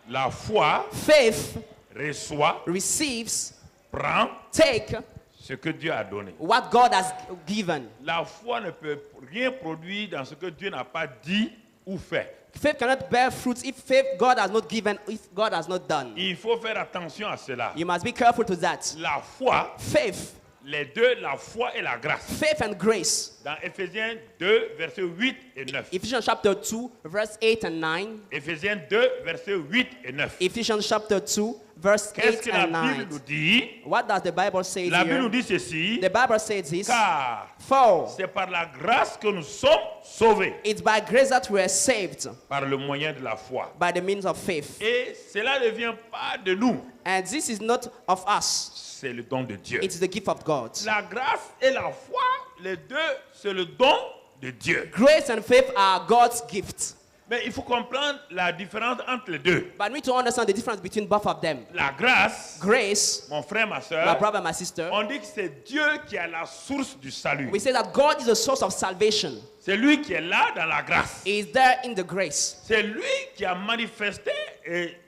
La foi Faith reçoit, receives, prend take ce que Dieu a donné. what God has given. La foi ne peut rien produire dans ce que Dieu n'a pas dit ou fait. Faith cannot bear fruits if faith God has not given, if God has not done. Il faut faire attention à cela. You must be careful to that. La foi, Faith, les deux, la foi et la grâce. faith and grace. Dans Éphésiens 2, versets 8 et 9. Ephesians chapter 2, verse 8 and 9. Éphésiens 2, versets 8 et 9. Ephesians chapter 2, verse Qu'est-ce 8 que la and Bible 9. nous dit? What does the Bible say La Bible nous here? dit ceci. The Bible says this. Car For c'est par la grâce que nous sommes sauvés, it's by grace that we are saved, par le moyen de la foi. by the means of faith. Et cela ne vient pas de nous, And this is not of us. c'est le don de Dieu. It's the gift of God. La grâce et la foi, les deux, c'est le don de Dieu. Grace and faith are God's gift. Mais il faut comprendre la différence entre les deux. But we need to understand the difference between both of them. La grâce, Grace, mon frère, ma my soeur, brother, my sister, on dit que c'est Dieu qui est la source du salut. we say that God is the source of salvation. C'est lui qui est là dans la grâce. He is there in the grace. C'est lui qui a manifesté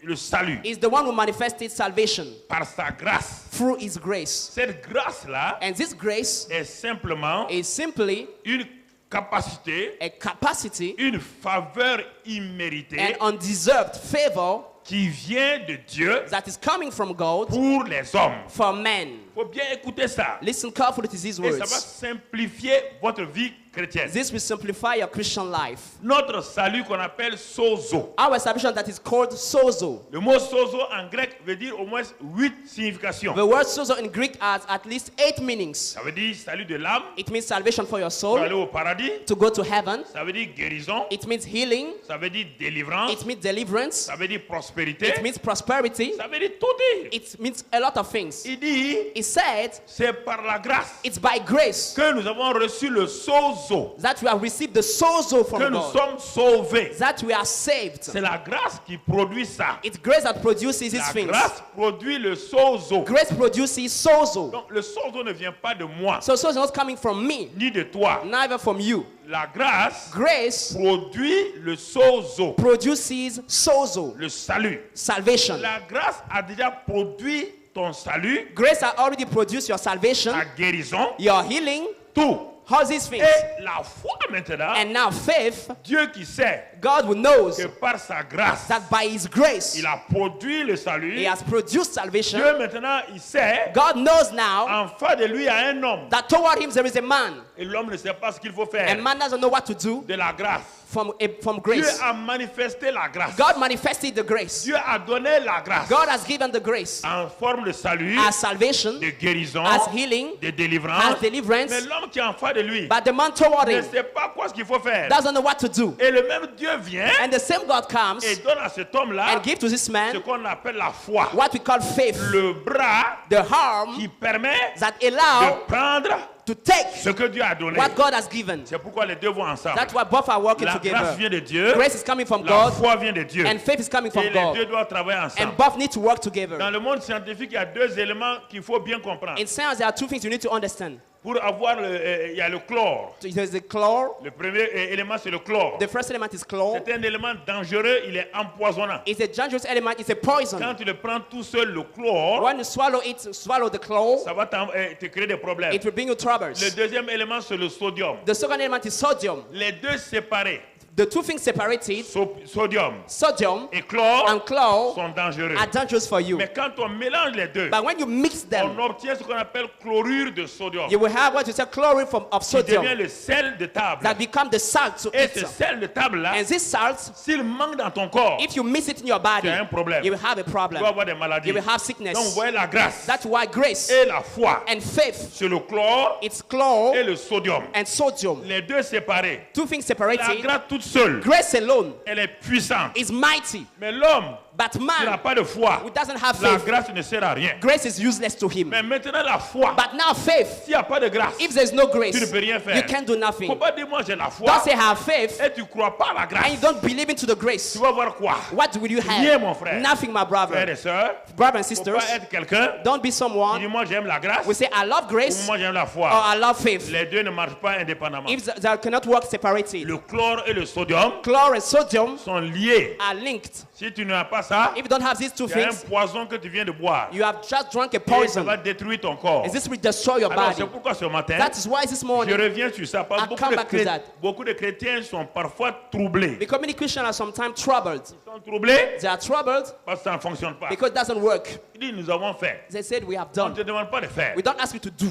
le salut He is the one who manifested salvation par sa grâce. through his grace. Cette grâce-là And this grace est simplement is simply une capacité, a capacity, une faveur imméritée an undeserved favor qui vient de Dieu that is coming from God pour les hommes. for men. Il faut bien écouter ça. Listen carefully to these Et ça va words. simplifier votre vie chrétienne. This will simplify your Christian life. Notre salut qu'on appelle sozo. Our salvation that is called sozo. Le mot sozo en grec veut dire au moins 8 significations. The word sozo in Greek has at least 8 meanings. Ça veut dire salut de l'âme, It means salvation for your pour aller soul, au paradis. to go to heaven. Ça veut dire guérison. It means healing. Ça veut dire délivrance. It means deliverance. Ça veut dire prospérité. It means prosperity. Ça veut dire tout dire. It means a lot of things. Il dit, He said, c'est par la grâce it's by grace que nous avons reçu le sozo, that we have received the sozo que from nous God, sommes sauvés. that we are saved. C'est la grâce qui produit ça. It's grace that produces these La things. grâce produit le sozo. Grace produces sozo. Donc le sozo ne vient pas de moi, So sozo is not coming from me, ni de toi. neither from you. La grâce Grace produit le sozo, produces sozo, le salut. salvation. La grâce a déjà produit ton salut, Grace has already produced your salvation, ta guérison, your healing, tout. all these things. Et la foi maintenant, And now faith, Dieu qui sait God who knows que par sa grâce, that by his grace, il a produit le he salut. has produced salvation. Dieu maintenant, il sait, God knows now en face de lui, il y a un homme. that toward him there is a man, Et l'homme ne sait pas ce qu'il faut and faire. man doesn't know what to do De la grâce. from Dieu grace. a manifesté la grâce. God manifested the grace. Dieu a donné la grâce God has given the grace en forme de salut, as salvation, de guérison, as healing, de as délivrance. deliverance. Mais l'homme qui est en face de lui But the man toward ne him sait pas quoi ce qu'il faut faire. doesn't know what to do. Et le même Dieu vient And the same God comes et donne à cet homme-là and gives to this ce man qu'on appelle la foi. what we call faith, Le bras the arm qui permet that de allow prendre to take ce que Dieu a donné. what God has given. C'est pourquoi les deux vont ensemble. That's why both are working La grâce together. vient de Dieu, Grace is coming from la God foi vient de Dieu. and faith is coming Et from les deux God. doivent travailler And ensemble. both need to work together. Dans le monde scientifique, il y a deux éléments qu'il faut bien comprendre. In science, there are two things you need to understand. Pour avoir il y a le chlore. There's the chlor. Le premier élément, c'est le chlore. The first element is chlor. C'est un élément dangereux, il est empoisonnant. It's a dangerous element. It's a poison. Quand tu le prends tout seul, le chlore, When you swallow it, swallow the chlor, ça va te créer des problèmes. it will bring you troubles. Le deuxième élément, c'est le sodium. The second element is sodium. Les deux séparés, The two things separated, sodium sodium et chlore, and chlor, sont dangereux. are dangerous for you. Mais quand on mélange les deux, But when you mix on them, obtient ce qu'on appelle chlorure de sodium. you will have what you say chlorine of Qui devient sodium le sel de table. that become the salt to Et eat. ce sel de table-là, And this salt, s'il manque dans ton corps, if you mix it in your body, tu as un problème. you will have a Tu problem. vas avoir des maladies. You will have Donc, sickness. vous voyez la grâce That's why grace et la foi, and faith, c'est le chlore it's chlor et le sodium. and sodium. Les deux séparés. Two things La separated. grâce toute seule, Grace alone elle est puissante. is mighty, Mais l'homme but qui n'a man pas de foi, who doesn't have la faith, grâce ne sert à rien. grace is useless to him. Mais maintenant, la foi, But now faith, s'il n'y a pas de grâce, if there's no tu ne grace, peux rien faire. you can't do Il ne nothing. faut pas dire moi j'ai la foi Don't say have faith et tu ne crois pas à la and grâce. you don't believe into the grace. Tu vas voir quoi? What will you Rien, have? mon frère. Nothing, my Frères brother. et sœurs, Brothers and il ne faut sisters, pas être quelqu'un don't be qui dit someone moi j'aime la grâce who say I love ou grace moi j'aime la or foi. I love faith. Les deux ne marchent pas indépendamment. If they cannot work separated, Le chlore et le sodium Chlorine and sodium sont liés. are linked. Si tu n'as pas ça, If you don't have these two il y a un things, poison que tu viens de boire. you have just drunk a Et ça poison. va détruire ton corps. And this will destroy your Alors body. c'est pourquoi ce matin, That is why this je morning, reviens sur ça. Parce I que come back to that. beaucoup de chrétiens sont parfois troublés. because many Christians are sometimes troubled. Ils sont troublés They are troubled parce que ça ne fonctionne pas. because it doesn't work. Il dit, nous avons fait. They said we have On ne done. te demande pas de faire. We don't ask you to do.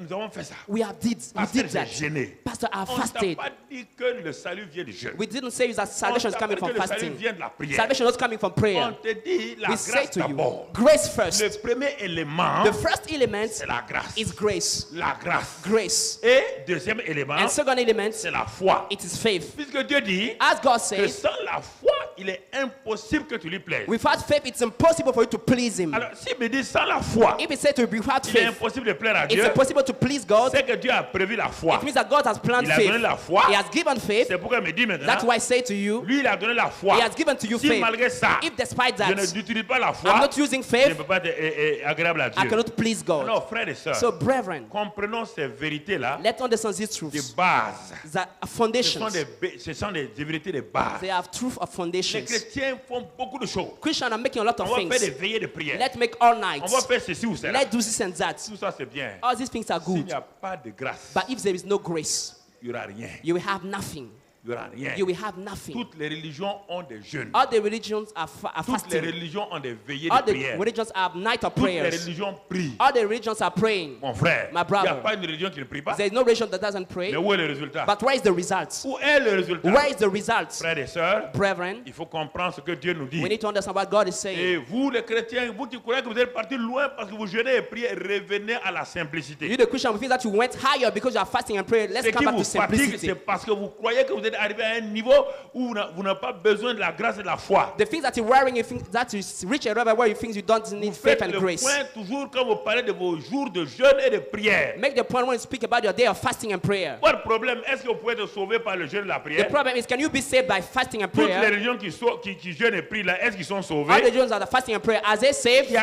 Nous avons fait ça. We did Pasteur, that. j'ai gêné. Pastor, I On ne t'a fasted. pas dit que le salut vient du jeûne. We didn't say that salvation is On coming t'appelle from que le salut fasting. vient de la prière. Salvation is not coming from prayer. On te dit la We say grâce to you, d'abord. grace Le first. premier élément, The first element c'est la grâce. is grace. La grâce. Grace. Et deuxième élément, And second element, c'est la foi. it is faith. Puisque Dieu dit As God que says, sans la foi, il est impossible que tu lui plaises. without faith, it's impossible for you to please Him. Alors, s'il me dit sans la foi, If it said to be without il est faith, impossible de plaire à it's Dieu, impossible to please God. c'est que Dieu a prévu la foi. It means that God has planned Il a faith. donné la foi. He has given faith. C'est pourquoi il me dit maintenant, That's why I say to you, lui, il a donné la foi. He has given to you Si faith. malgré ça, If despite je that, n'utilise pas la foi, I'm not using je ne faith, peux pas être agréable à I Dieu. cannot please God. Alors, frères et sœurs, So, brethren, comprenons ces vérités-là, let's understand these des truths. bases. That are Ce foundations. sont des vérités de base. They have truth of Les foundations. chrétiens font beaucoup de choses. Christians are making a lot On of va faire des things. veillées de prière. Let's make all On nights. va faire ceci ou cela. Let's do this and that. Tout ça, c'est bien. All these things are S'il good. n'y a pas de grâce, But if there is no grace, il n'y aura rien. you will have nothing. Il n'y aura rien. You will have nothing. Toutes les religions ont des jeûnes. All the religions are Toutes les fasting. religions ont des veillées All de the prière. religions have night of Toutes les prayers. religions prient. All the religions are praying. Mon frère, My il n'y a brother. pas une religion qui ne prie pas. There is no religion that doesn't pray. Mais où est le résultat? But where is the result? Où est le résultat? Where is the result? Frères et sœurs, Brethren, il faut comprendre ce que Dieu nous dit. we need to understand what God is Et saying. vous, les chrétiens, vous qui croyez que vous êtes partis loin parce que vous jeûnez et priez, revenez à la simplicité. You, the Christian, we feel that you went higher because you are fasting and praying. Let's Ce come qui back vous to fatigue, simplicity. c'est parce que vous croyez que vous êtes arrivé à un niveau où vous n'avez pas besoin de la grâce et de la foi. The things that you're wearing, you think that you reach a level where you think you don't need Vous faith faites and le grace. point toujours quand vous parlez de vos jours de jeûne et de prière. Make the point when you speak about your day of fasting and prayer. Pas de problème, est-ce que vous pouvez être sauvé par le jeûne et la The prière? problem is, can you be saved by fasting and Toutes les prayer? religions qui jeûnent et prient là, est-ce qu'ils sont All the sauvés? religions that are fasting and prayer, are they saved?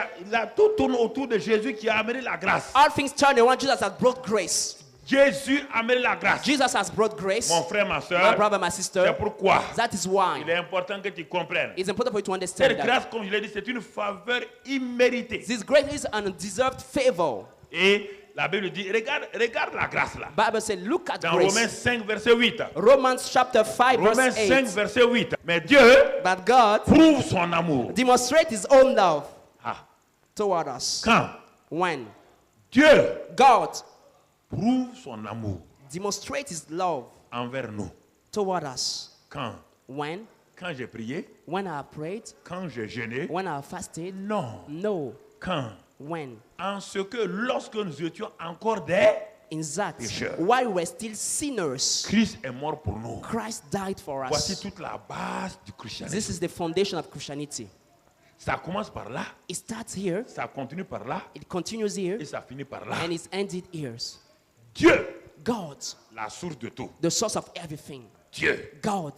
Tout tourne autour de Jésus qui a amené la grâce. All things turn around. Jesus has brought grace. Jésus a amené la grâce. Jesus has brought grace. Mon frère, ma My soeur, brother, my c'est sister. pourquoi That is il why est important que tu comprennes. it's important for you to understand Cette that grâce, comme je l'ai dit, c'est une faveur imméritée. this grace is an undeserved favor. Et la Bible dit, regarde la grâce là. Bible says, look at Dans Romains grace. 5, verset 8. Romans chapter 5 Romains verse 5, 8. verset 8. Mais Dieu But God prouve son amour. demonstrates His own love Ah, toward us. quand When Dieu God prouve son amour demonstrates His love envers nous. toward us. Quand Quand j'ai prié, When I prayed, quand j'ai jeûné, when I fasted, non. no. Quand When En ce que lorsque nous étions encore des in that, pécheurs, while we were still sinners, Christ est mort pour nous. Christ died for Voici us. toute la base du christianisme. This is the foundation of Christianity. Ça commence par là, It starts here, ça continue par là it continues here, et ça finit par là. and it's ended here. Dieu, God, la source de tout. the source of everything. Dieu, God,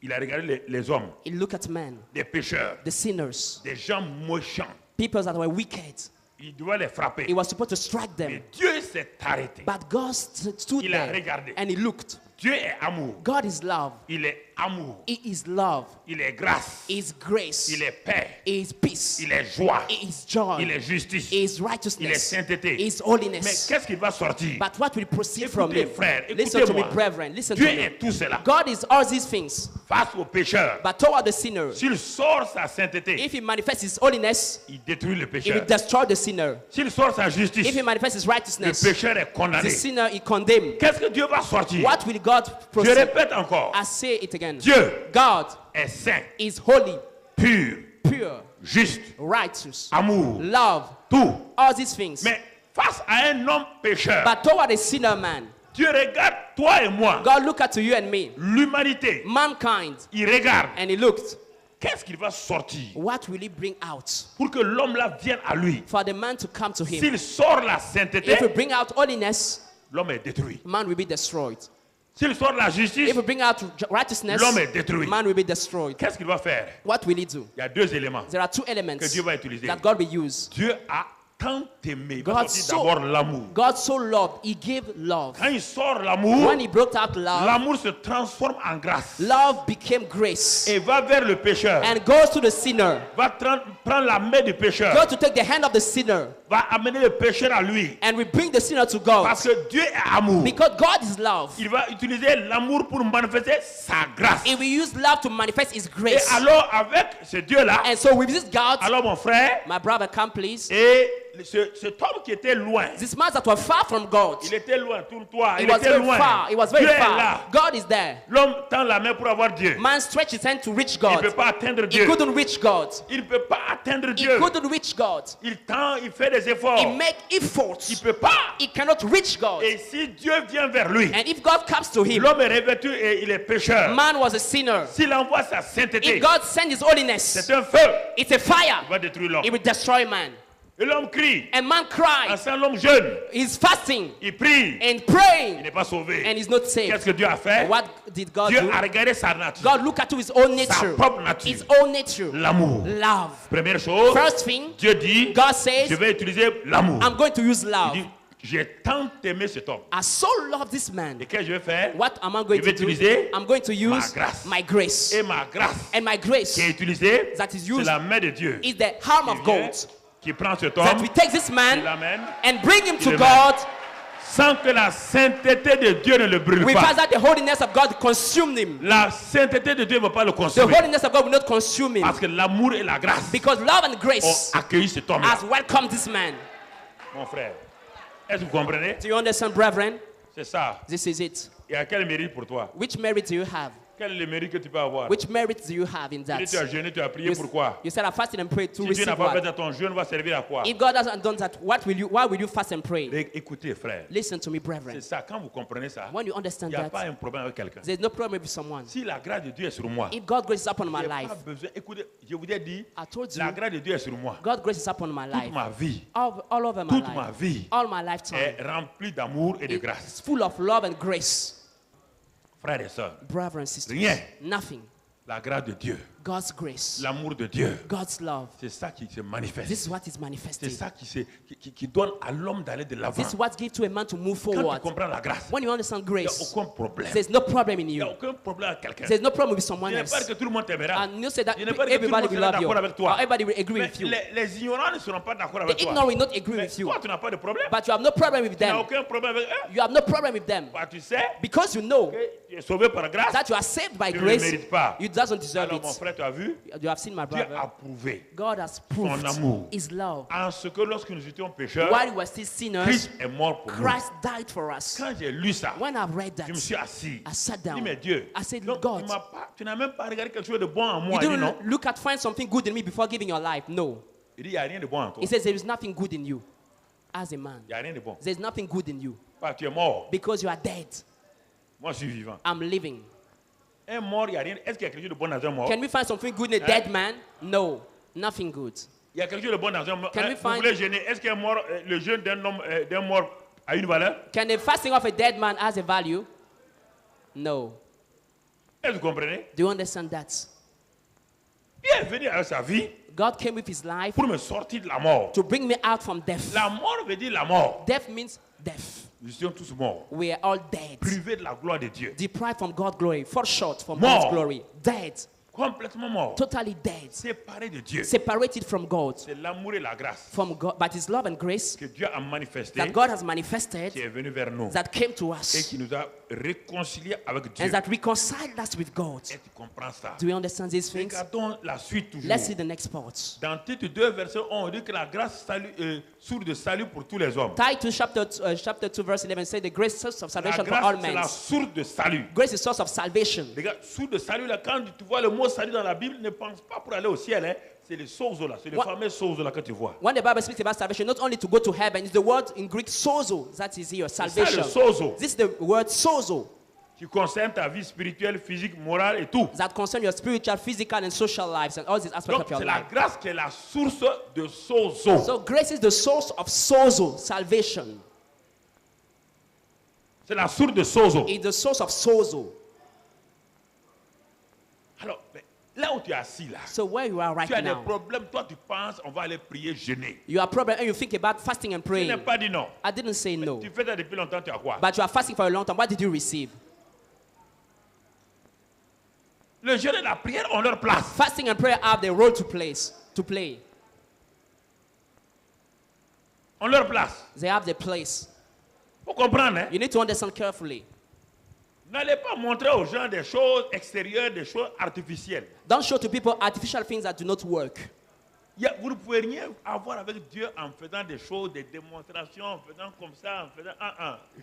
il a regardé les hommes, He looked at men, des pécheurs, the sinners, des gens méchants. people that were wicked. Il doit les frapper. He was supposed to strike Mais them. Dieu s'est arrêté. But God stood Il a there regardé. and He looked. Dieu est amour. God is love. Il est amour. He is love. Il est grâce. He is grace. Il est paix. He is peace. Il est joie. He is joy. Il est justice. He is Il est righteousness. sainteté. He is Mais holiness. qu'est-ce qui va sortir? But what will proceed from Écoutez, it? frères, Listen to me, écoutez-moi. brethren. Listen to Dieu me. est tout cela. God is all these things. Face aux pécheurs, But toward the sinner, s'il sort sa sainteté, if He manifests His holiness, il détruit le He will pécheur. destroy the sinner. S'il sort sa justice, If He manifests His le righteousness, pécheur est the condamné. sinner is condemned. Qu'est-ce que Dieu va sortir? What will God Je proceed? répète encore. I say it again. Dieu God est saint, is holy, pur, pure, juste, righteous, amour, love, tout. all these things. Mais face à un homme pécheur, But toward a sinner man, Dieu regarde toi et moi, God looked at you and me, l'humanité. mankind, Il regarde. and He looked. Qu'est-ce qu'il va sortir What will He bring out pour que l'homme-là vienne à lui? for the man to come to Him? S'il sort la If sainteté, we bring out holiness, l'homme est détruit. man will be destroyed. S'il sort la justice, If we bring out righteousness, l'homme est détruit. man will be destroyed. Qu'est-ce qu'il va faire? What will He do? Il y a deux éléments There are two que elements Dieu va utiliser. that God will use. Dieu a tant aimé. Il God va sortir d'abord l'amour. God so loved, he gave love. Quand il sort l'amour, When he brought out love, l'amour se transforme en grâce love became grace et va vers le pécheur. and goes to the sinner. Va prendre la main du pécheur. God to take the hand of the sinner Va amener le pécheur à lui. and we bring the sinner to God. Parce que Dieu est amour. Because God is love. Il va utiliser l'amour pour manifester sa grâce. If we use love to manifest his Et grace. alors, avec ce Dieu-là, And so with this God, alors mon frère, my brother, come please. et cet homme qui était loin, These men that were far from God. il était loin, tourne-toi, He il was était very loin. far. He was very Dieu est far. là. God is there. L'homme tend la main pour avoir Dieu. Man stretched his hand to reach Il ne peut God. pas atteindre He Dieu. couldn't reach God. Il ne peut pas atteindre He Dieu. couldn't reach God. Il tend, il fait des efforts. He make Il efforts. ne peut pas. He cannot reach God. Et si Dieu vient vers lui, And if God comes to him, l'homme est revêtu et il est pécheur. man was a sinner. S'il envoie sa sainteté, If God sends his holiness, c'est un feu. it's a fire. Il va détruire l'homme. It will destroy man. Et l'homme crie. And man En cried. sent l'homme jeune. He's fasting Il prie. and Il praying n'est pas sauvé. and he's not saved. Qu'est-ce que Dieu a fait? What did God Dieu do? a regardé sa nature. God looked at his own Sa nature. propre nature. His own nature. L'amour. Love. Première chose, First thing, Dieu dit, God says, je vais utiliser l'amour. I'm going to use Il love. dit, j'ai tant aimé cet homme. I so love this man. Et qu'est-ce que je vais faire? What am I going Je vais to do? utiliser I'm going to use grâce. my grace. Et ma grâce And my grace qui est utilisée, that is c'est used la main de Dieu. is the arm Qui of vient, God. qui prend cet That homme, we take this qui man l'amène, and bring him to le God sans que la sainteté de Dieu ne le brûle without pas. that the holiness of God consumed him. La sainteté de Dieu ne va pas le The consumer. holiness of God will not consume him. Parce que l'amour et la grâce Because love and ont grace accueilli cet homme. has welcomed this man. Mon frère, est-ce que vous comprenez? Do you understand, brethren? C'est ça. This is it. Et à quel mérite pour toi? Which merit do you have? Quel est le mérite que tu peux avoir? Which merit do you have in Tu that? dis, tu as jeûné, tu as prié, You, pourquoi? you said I fasted and prayed to Si Dieu receive n'a pas fait what? ça, ton jeûne va servir à quoi? If God hasn't done that, why will you fast and pray? Mais écoutez, frère, Listen to me, c'est brethren. ça. Quand vous comprenez ça, When you il understand n'y a pas that, un problème avec quelqu'un. there's no problem with someone. Si la grâce de Dieu est sur moi, If God grace is upon il my n'y a life, pas besoin. Écoutez, je vous ai dit, I told la you, grâce de Dieu est sur moi. God grace is upon my Toute life. ma vie, All over my toute ma life. vie All my lifetime. est remplie d'amour et de It's grâce. full of love and grace. Frères et sœurs, Brothers and sisters. Rien. Nothing. la grâce de Dieu, God's grace. l'amour de Dieu, God's love. c'est ça qui se manifeste. This is what is C'est manifesting. ça qui donne à l'homme d'aller de l'avant. This is what gives to a man to move Quand tu forward. comprends la grâce, When you understand il n'y a grace, aucun problème. there's no problem in Il n'y a you. aucun problème avec quelqu'un. There's no problem with Je someone n'ai pas else. que tout le monde t'aimera. And you say that Je n'ai pas dit que tout le everybody monde will sera love you. d'accord avec toi. Or everybody will agree Mais with you. les ignorants ne seront pas d'accord The avec toi. ignorant will not agree Mais with you. toi, tu n'as pas de problème. But you have no problem with Tu n'as them. aucun problème avec eux. You have no problem with them. Bah, tu sais Because you know que tu es sauvé par grâce. that you are saved by Tu ne le grace. mérites pas. You doesn't deserve Alors, mon it. frère, tu as vu? You have seen my Dieu brother. a prouvé God has proved amour. his love. en ce que lorsque nous étions pécheurs, While we were still sinners, Christ est mort pour nous. Christ died for us. Quand j'ai lu ça, When I read je me that, suis assis. I sat Je dis, down. mais Dieu, I said, donc, God, tu n'as même pas regardé quelque chose de bon en you moi. Il dit non. didn't look at find something good in me before giving your life. No. Il dit, il n'y a rien de bon en toi. He says there is nothing good in you as a man. Il n'y a rien de bon. There's nothing good in you Pas, tu es mort. because you are dead. Moi, je suis vivant. I'm living. Un mort, il n'y a rien. Est-ce qu'il y a quelque chose de bon dans un mort? Can we find something good in a dead man? No. Nothing good. Il y a quelque chose de bon dans un mort. Can we Vous find- voulez jeûner? Est-ce qu'un mort, le jeûne d'un homme, d'un mort a une valeur? Can the fasting of a dead man has a value? No. Est-ce que vous comprenez? Do you understand that? Il est venu avec sa vie God came with his life pour me sortir de la mort. to bring me out from death. La mort veut dire la mort. Death means death. Nous étions tous morts. We are all dead. Privés de la gloire de Dieu. Deprived from God's glory. Fall short from Mort. God's glory. Dead. Complètement morts. Totally dead. Séparés de Dieu. Separated from God. C'est l'amour et la grâce From God. But his love and grace que Dieu a manifesté, that God has qui manifested, est venu vers nous that came to et us, qui nous a réconciliés avec Dieu. and that reconciled us with God. Et tu comprends ça? Do you understand these things? Regardons la suite toujours. Let's see the next part. Dans Tite 2, verset 11, on dit que la grâce source de salut pour tous les hommes. Titus chapter 2 verse 11 says the grace source of La salvation for all grâce, c'est men. la source de salut. Grace is source of salvation. Les gars, source de salut, là, quand tu vois le mot salut dans la Bible, ne pense pas pour aller au ciel. Hein. C'est le sozo là, c'est le What? fameux sozo là que tu vois. When the Bible speaks about salvation, not only to go to heaven, it's the word in Greek sozo that is here, C'est ça salvation. le sozo This is the word sozo qui concerne ta vie spirituelle, physique, morale et tout. that concerns your spiritual, physical, and social lives and all these aspects Donc of your c'est la life. grâce qui est la source de sozo. So grace is the source of sozo, salvation. C'est la source de sozo. It's the source of sozo. Alors, là où tu es assis là, So where you are right tu as des now, problèmes, toi tu penses, on va aller prier, jeûner. you have a problem and you think about fasting and Tu n'as praying. pas dit non. I didn't say no. Tu fais ça depuis longtemps, tu as quoi? But you are fasting for a long time. What did you receive? Le jeûne et la prière ont leur place. Fasting and prayer have the role to play. Ont leur place. They have the place. Faut comprendre, hein? You need to understand carefully. N'allez pas montrer aux gens des choses extérieures, des choses artificielles. Don't show to people artificial things that do not work. Vous ne pouvez rien avoir avec Dieu en faisant des choses, des démonstrations, en faisant comme ça, en faisant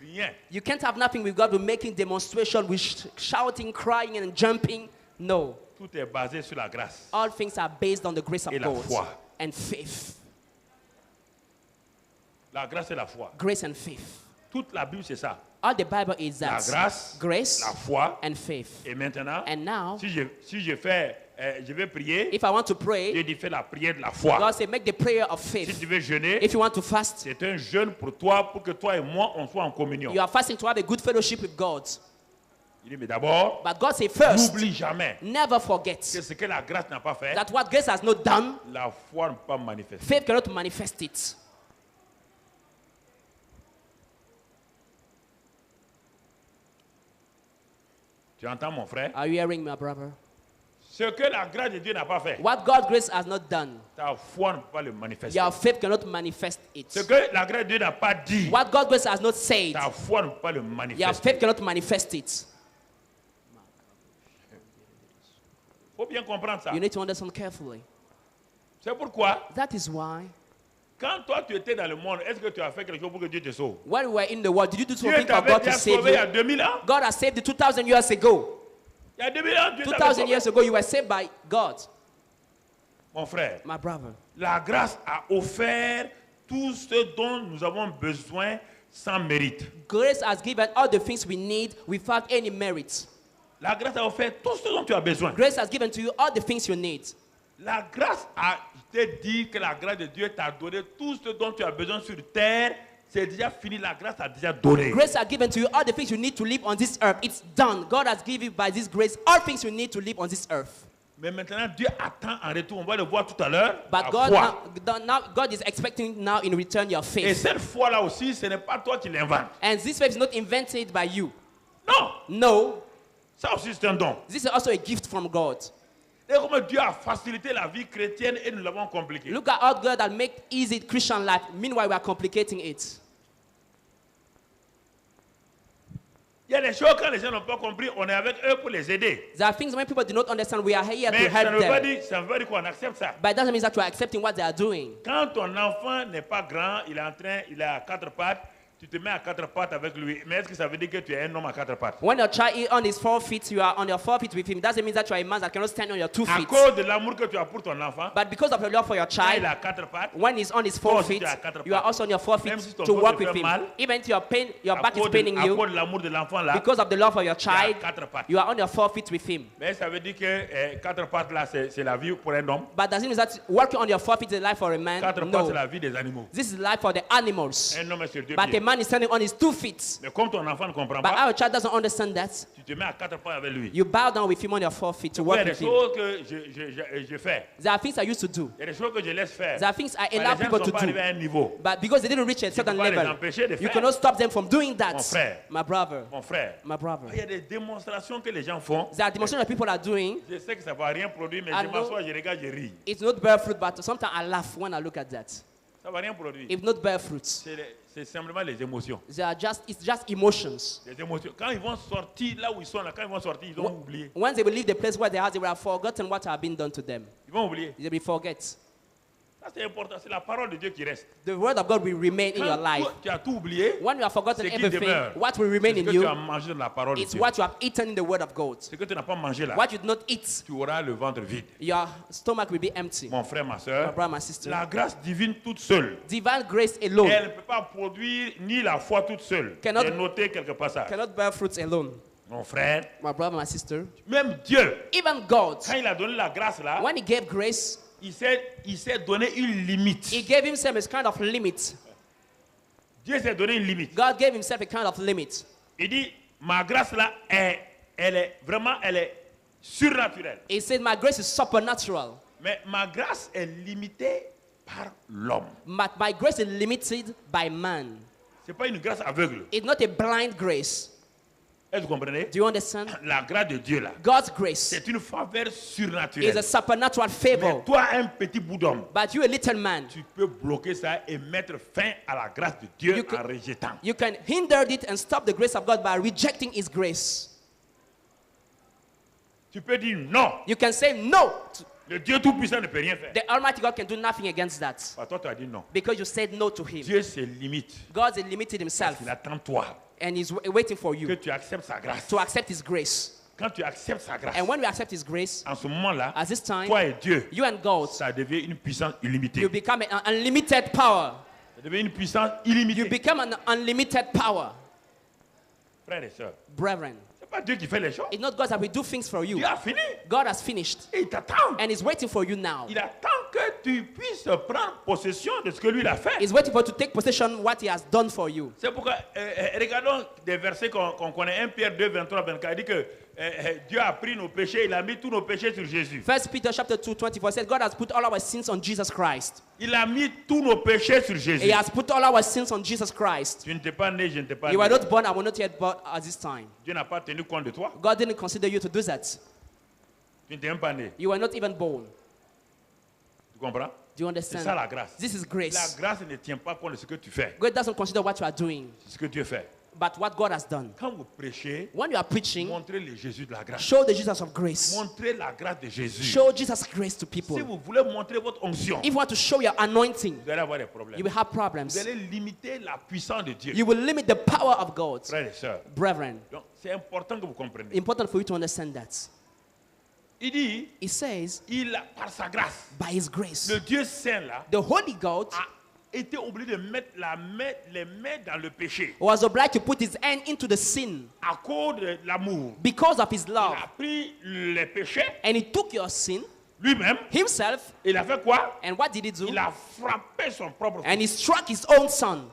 rien. You can't have nothing with God with making demonstration, with shouting, crying, and jumping. No. Tout est basé sur la grâce. All things are based on the grace of Et la God foi. and faith. La grâce et la foi. Grace and faith. Toute la Bible, c'est ça. All the Bible is La that. grâce, Grace la foi. and faith. Et maintenant, And now, si je vais prier, if I want to Dieu pray, dit fais la prière de la foi. God say make the prayer of Si faith. tu veux jeûner, If you want to fast, c'est un jeûne pour toi, pour que toi et moi, on soit en communion. you are fasting to have a good fellowship with God. Il dit, mais d'abord, But God say first, n'oublie jamais never forget que ce que la grâce n'a pas fait, that what grace has not done, la foi ne peut pas manifester. faith cannot manifest it. Tu entends, mon frère? Are you hearing me, my brother? Ce que la grâce de Dieu n'a pas fait, What God's grace has not done, ta foi ne peut pas le manifester. your faith cannot manifest it. Ce que la grâce de Dieu n'a pas dit, What God's grace has not said, ta foi ne peut pas le your manifester. faith cannot manifest it. Il faut bien comprendre ça. You need to understand carefully. C'est pourquoi, That is why, quand toi tu étais dans le monde, est-ce que tu as fait quelque chose pour que Dieu te sauve? when we were in the world, did you do Dieu something for t'avait God to déjà save sauvé il y a you? 2000 ans. God has saved you 2,000 years ago. Il y a 2000 ans, Dieu t'avait 2,000 sauvé. years ago, you were saved by God. Mon frère, My brother, la grâce a offert tout ce dont nous avons besoin sans mérite. grace has given all the things we need without any merit. La grâce a offert tout ce dont tu as besoin. Grace has given to you all the things you need. La grâce a, je t'ai dit que la grâce de Dieu t'a donné tout ce dont tu as besoin sur terre. C'est déjà fini, la grâce a déjà donné. Grace has given to you all the things you need to live on this earth. It's done. God has given you by this grace all things you need to live on this earth. Mais maintenant, Dieu attend en retour, on va le voir tout à l'heure, But la God foi. now God is expecting now in return your Et faith. cette foi-là aussi, ce n'est pas toi qui l'inventes. And this faith is not invented by you. Non, No, ça aussi c'est un don. this is also a gift from God. Et comment Dieu a facilité la vie chrétienne et nous l'avons compliquée. Look at how God has made easy Christian life. Meanwhile, we are complicating it. Il y a des choses quand les gens n'ont pas compris, on est avec eux pour les aider. There are things when people do not understand, we are here Mais to ça ne help veut pas them. dire, ça veut pas dire qu'on accepte ça. But it doesn't mean that you are accepting what they are doing. Quand ton enfant n'est pas grand, il est à quatre pattes, tu te mets à quatre pattes avec lui. Mais est-ce que ça veut dire que tu es un homme à quatre pattes? When your child is on his 4 feet, you are on your 4 feet with him. Doesn't mean that you are a man that cannot stand on your 2 À feet. cause de l'amour que tu as pour ton enfant, But because of your love for your quand il child, est à quatre pattes, when he's on his Toi 4 aussi, feet, tu es à quatre you are pattes. also on your 4 feet Même si ton to corps walk te with fait him. mal, Even if your à back is cause paining à you, cause de l'amour de l'enfant là, because of the love for your tu es à child, quatre pattes. you are on your 4 feet with him. Mais ça veut dire que quatre pattes là, c'est la vie pour un homme. But does it mean that working on your 4 feet is life for a man? Quatre pattes, No. c'est la vie des animaux. This is life for the animals. Un homme est sur deux But a pieds. man is standing on his 2 feet. Mais comme ton enfant ne comprend But pas, our child doesn't understand that. tu te mets à quatre pattes avec lui. You bow down with him on your 4 feet to Il y work a des with him. choses que je fais. There are things I used to do. Il y a des choses que je laisse faire. There are things I Mais allow les gens people ne to sont pas arrivés do. à un niveau. But because they didn't reach a certain peux pas les level, empêcher de you faire. cannot stop them from doing that. Mon frère. My brother. Mon frère, My brother. il y a des démonstrations que les gens font. There are demonstrations that people are doing. Je sais que ça ne va rien produire, mais I je know. m'assois, je regarde, je ris. It's not bear fruit, but sometimes I laugh when I look at that. Ça ne va rien produire. It's not bear fruit. C'est simplement les émotions. It's just emotions. Les émotions. Quand ils vont sortir là où ils sont, là, quand ils vont sortir, ils vont oublier. Once they will leave the place where they are, they will have forgotten what has been done to them. Ils vont oublier. They will forget. Ça, c'est important. C'est la parole de Dieu qui reste. The word of God will remain in your Quand life. tu as tout oublié, When you have forgotten ce qui everything, demeure, what will c'est remain ce in que tu as you mangé dans la parole de is Dieu. what you have eaten in the word of God. Ce que tu n'as pas mangé là, What you did not eat, tu auras le ventre vide. your stomach will be empty. Mon frère, ma My soeur, brother, my sister. la grâce divine toute seule, Divine grace alone elle ne peut pas produire ni la foi toute seule. Cannot- J'ai noté quelque passages. cannot bear fruits alone. Mon frère, My brother, my sister. même Dieu, Even God, quand il a donné la grâce là, when he gave grace, il s'est donné une limite. he gave himself a kind of limit. Dieu s'est donné une limite. God gave himself a kind of limit. Il dit, ma grâce là, elle est surnaturelle. He said, my grace is supernatural. Mais ma grâce est limitée par l'homme. But my grace is limited by man. Ce n'est pas une grâce aveugle. It's not a blind grace. Est-ce que vous comprenez? Do you understand? La grâce de Dieu là, God's grace c'est une faveur is surnaturelle. a supernatural Mais favor. toi, un petit bout d'homme, But you, a little man, tu peux bloquer ça et mettre fin à la grâce de Dieu You can- en rejetant. you can hinder it and stop the grace of God by rejecting his grace. Tu peux dire non. You can say no. Le Dieu Tout-Puissant ne peut rien faire. The Almighty God can do nothing against that. Bah, toi, tu as dit non. Because you said no to him. Dieu se limite. God is limited himself. Il attend toi And he's waiting for que you tu acceptes sa grâce. to accept his grace. Quand tu acceptes sa grâce, And when we accept his grace, en ce moment-là, at this time, toi et Dieu, you and God, ça devient une puissance illimitée. you become an unlimited power. Ça devient une puissance You illimitée. become an unlimited power. Frères et sœurs, Brethren, c'est pas Dieu qui fait les choses. it's not God that will do things for you. Dieu a fini. God has finished. Et il t'attend. And he's waiting for you now. Il attend que tu puisses prendre possession de ce que lui a fait. He's waiting for you to take possession what he has done for you. C'est pourquoi, regardons des versets qu'on connaît. 1 Pierre 2, 23, 24. Il dit que Dieu a pris nos péchés, il a mis tous nos péchés sur Jésus. 1 Peter chapter 2, 24 says, God has put all our sins on Jesus Christ. Il a mis tous nos péchés sur Jésus. He has put all our sins on Jesus Christ. Tu ne t'es pas né, je ne t'ai pas You né. were not born, I was not yet born at this time. Dieu n'a pas tenu compte de toi. God didn't consider you to do that. Tu ne t'es même pas né. You were not even born. Tu comprends? Do you C'est ça la understand? grâce. This is La grace. grâce ne tient pas compte de ce que tu fais. God doesn't consider what you are doing, C'est ce que Dieu fait. but what God has done. Quand vous prêchez, When you are preaching, montrez le Jésus de la grâce. show the Jesus of grace. Montrez la grâce de Jésus. Show Jesus' grace to Si people. vous voulez montrer votre onction, If you want to show your anointing, vous allez avoir des problèmes. you will have Vous problems. allez limiter la puissance de Dieu. You will limit the power of God. Frères et sœurs, Brethren, donc c'est important que vous compreniez. important for you to understand that. Il dit, He says, il a, par sa grâce, by his grace, le Dieu saint là the Holy God a été obligé de mettre les mains dans le péché was obliged to put his hand into the sin à cause de l'amour. because of his Il love. a pris les péchés And he took your sin lui-même. himself, Il a fait quoi? and what did he do? Il a frappé son propre fils. And he struck his own son.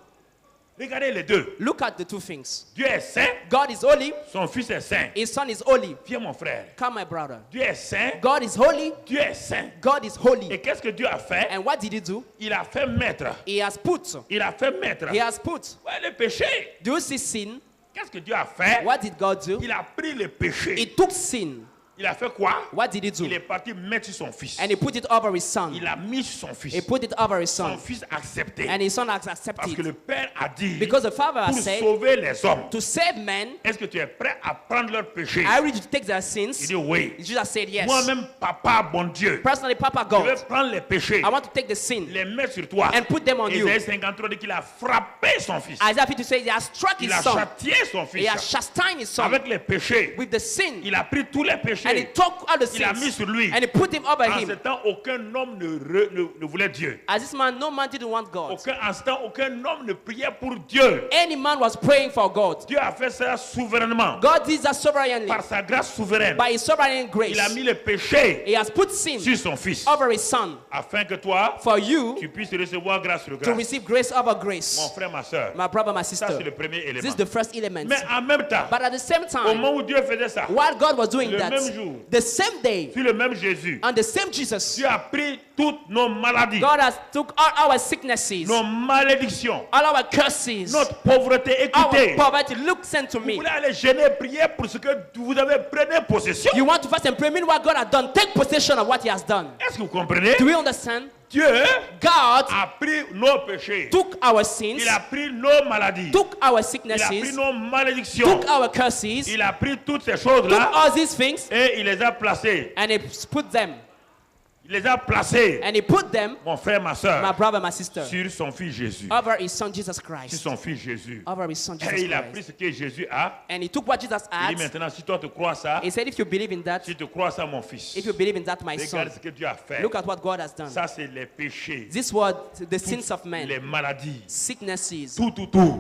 Regardez les deux. Look at the two things. Dieu est saint, God is holy, son fils est saint. his son is holy. Viens mon frère. Come, my brother. Dieu est saint, God is holy, Dieu est saint. God is holy. Et qu'est-ce que Dieu a fait? And what did he do? Il a fait mettre. He has put. Il a fait mettre. He has put. Ouais, le péché. Do you see sin? Qu'est-ce que Dieu a fait? What did God do? Il a pris le péché. He took sin. Il a fait quoi? What did he do? Il est parti mettre sur son fils. And he put it over his son. Il a mis sur son fils. He put it over his Son son. fils a accepté. And his son has Parce que accepted. le Père a dit, Because the Father pour has said, sauver les hommes, to save men, est-ce que tu es prêt à prendre leur péché? I ready to take their Il sins. dit oui. Jesus said yes. Moi-même, papa, bon Dieu, Personally, Papa je vais God, prendre les péchés, I want to take the sin les mettre sur toi. and put them on you. Isaïe 53 dit qu'il a frappé son fils. Isaiah 50 says he has struck Il his a son. châtié son He has fils. chastened his son Avec les péchés, with the sin. il a pris tous les And he péchés. took all the Il a mis sins sur lui. and he put him over En ce him. temps, aucun homme ne voulait Dieu. As this man, no man didn't want God. En ce temps, aucun homme ne priait pour Dieu. Any man was praying for God. Dieu a fait ça souverainement. God did that sovereignly. Par sa grâce souveraine. By his sovereign grace, Il a mis le péché he has put sin sur son fils. over his son Afin que toi, for you tu puisses recevoir grâce sur to grâce. receive grace over Mon grace. frère, ma soeur. My brother, my Ça, sister. c'est le premier This élément. is the first element. Mais en même temps, But at the same au time, moment où Dieu faisait ça, while God was doing le that, même jour, the same day, sur le même Jésus, and the same Jesus, Dieu a pris toutes nos maladies, God has took all our sicknesses, nos malédictions, all our curses, notre pauvreté. our Écoutez, poverty. Look, send to vous me. voulez aller gêner, prier pour ce que vous avez, prenez possession. You want to fast and pray. Meanwhile, God has done. Take possession of what He has done. Est-ce que vous comprenez? Do we understand? Dieu God a pris nos péchés. took our sins, Il a pris nos maladies. took our Il a pris sicknesses, nos malédictions. took our curses, Il a pris toutes ces took choses-là all these things, et il les a placées. and He put them, Il les a placées, and He put them, mon frère, ma my soeur, brother, my sister, sur son fils Jésus. over His Son Jesus Sur Christ, son fils Jésus. over His Son Et Jesus il a pris Christ. ce que Jésus a. And He took what Jesus Il dit had. maintenant, si toi te crois ça, He said, if you believe in that, si tu crois ça, mon fils, if you believe in that, my son, regarde ce que Dieu a fait. look at what God has done. Ça, c'est les péchés, This was the sins of les men, maladies, sicknesses, tout.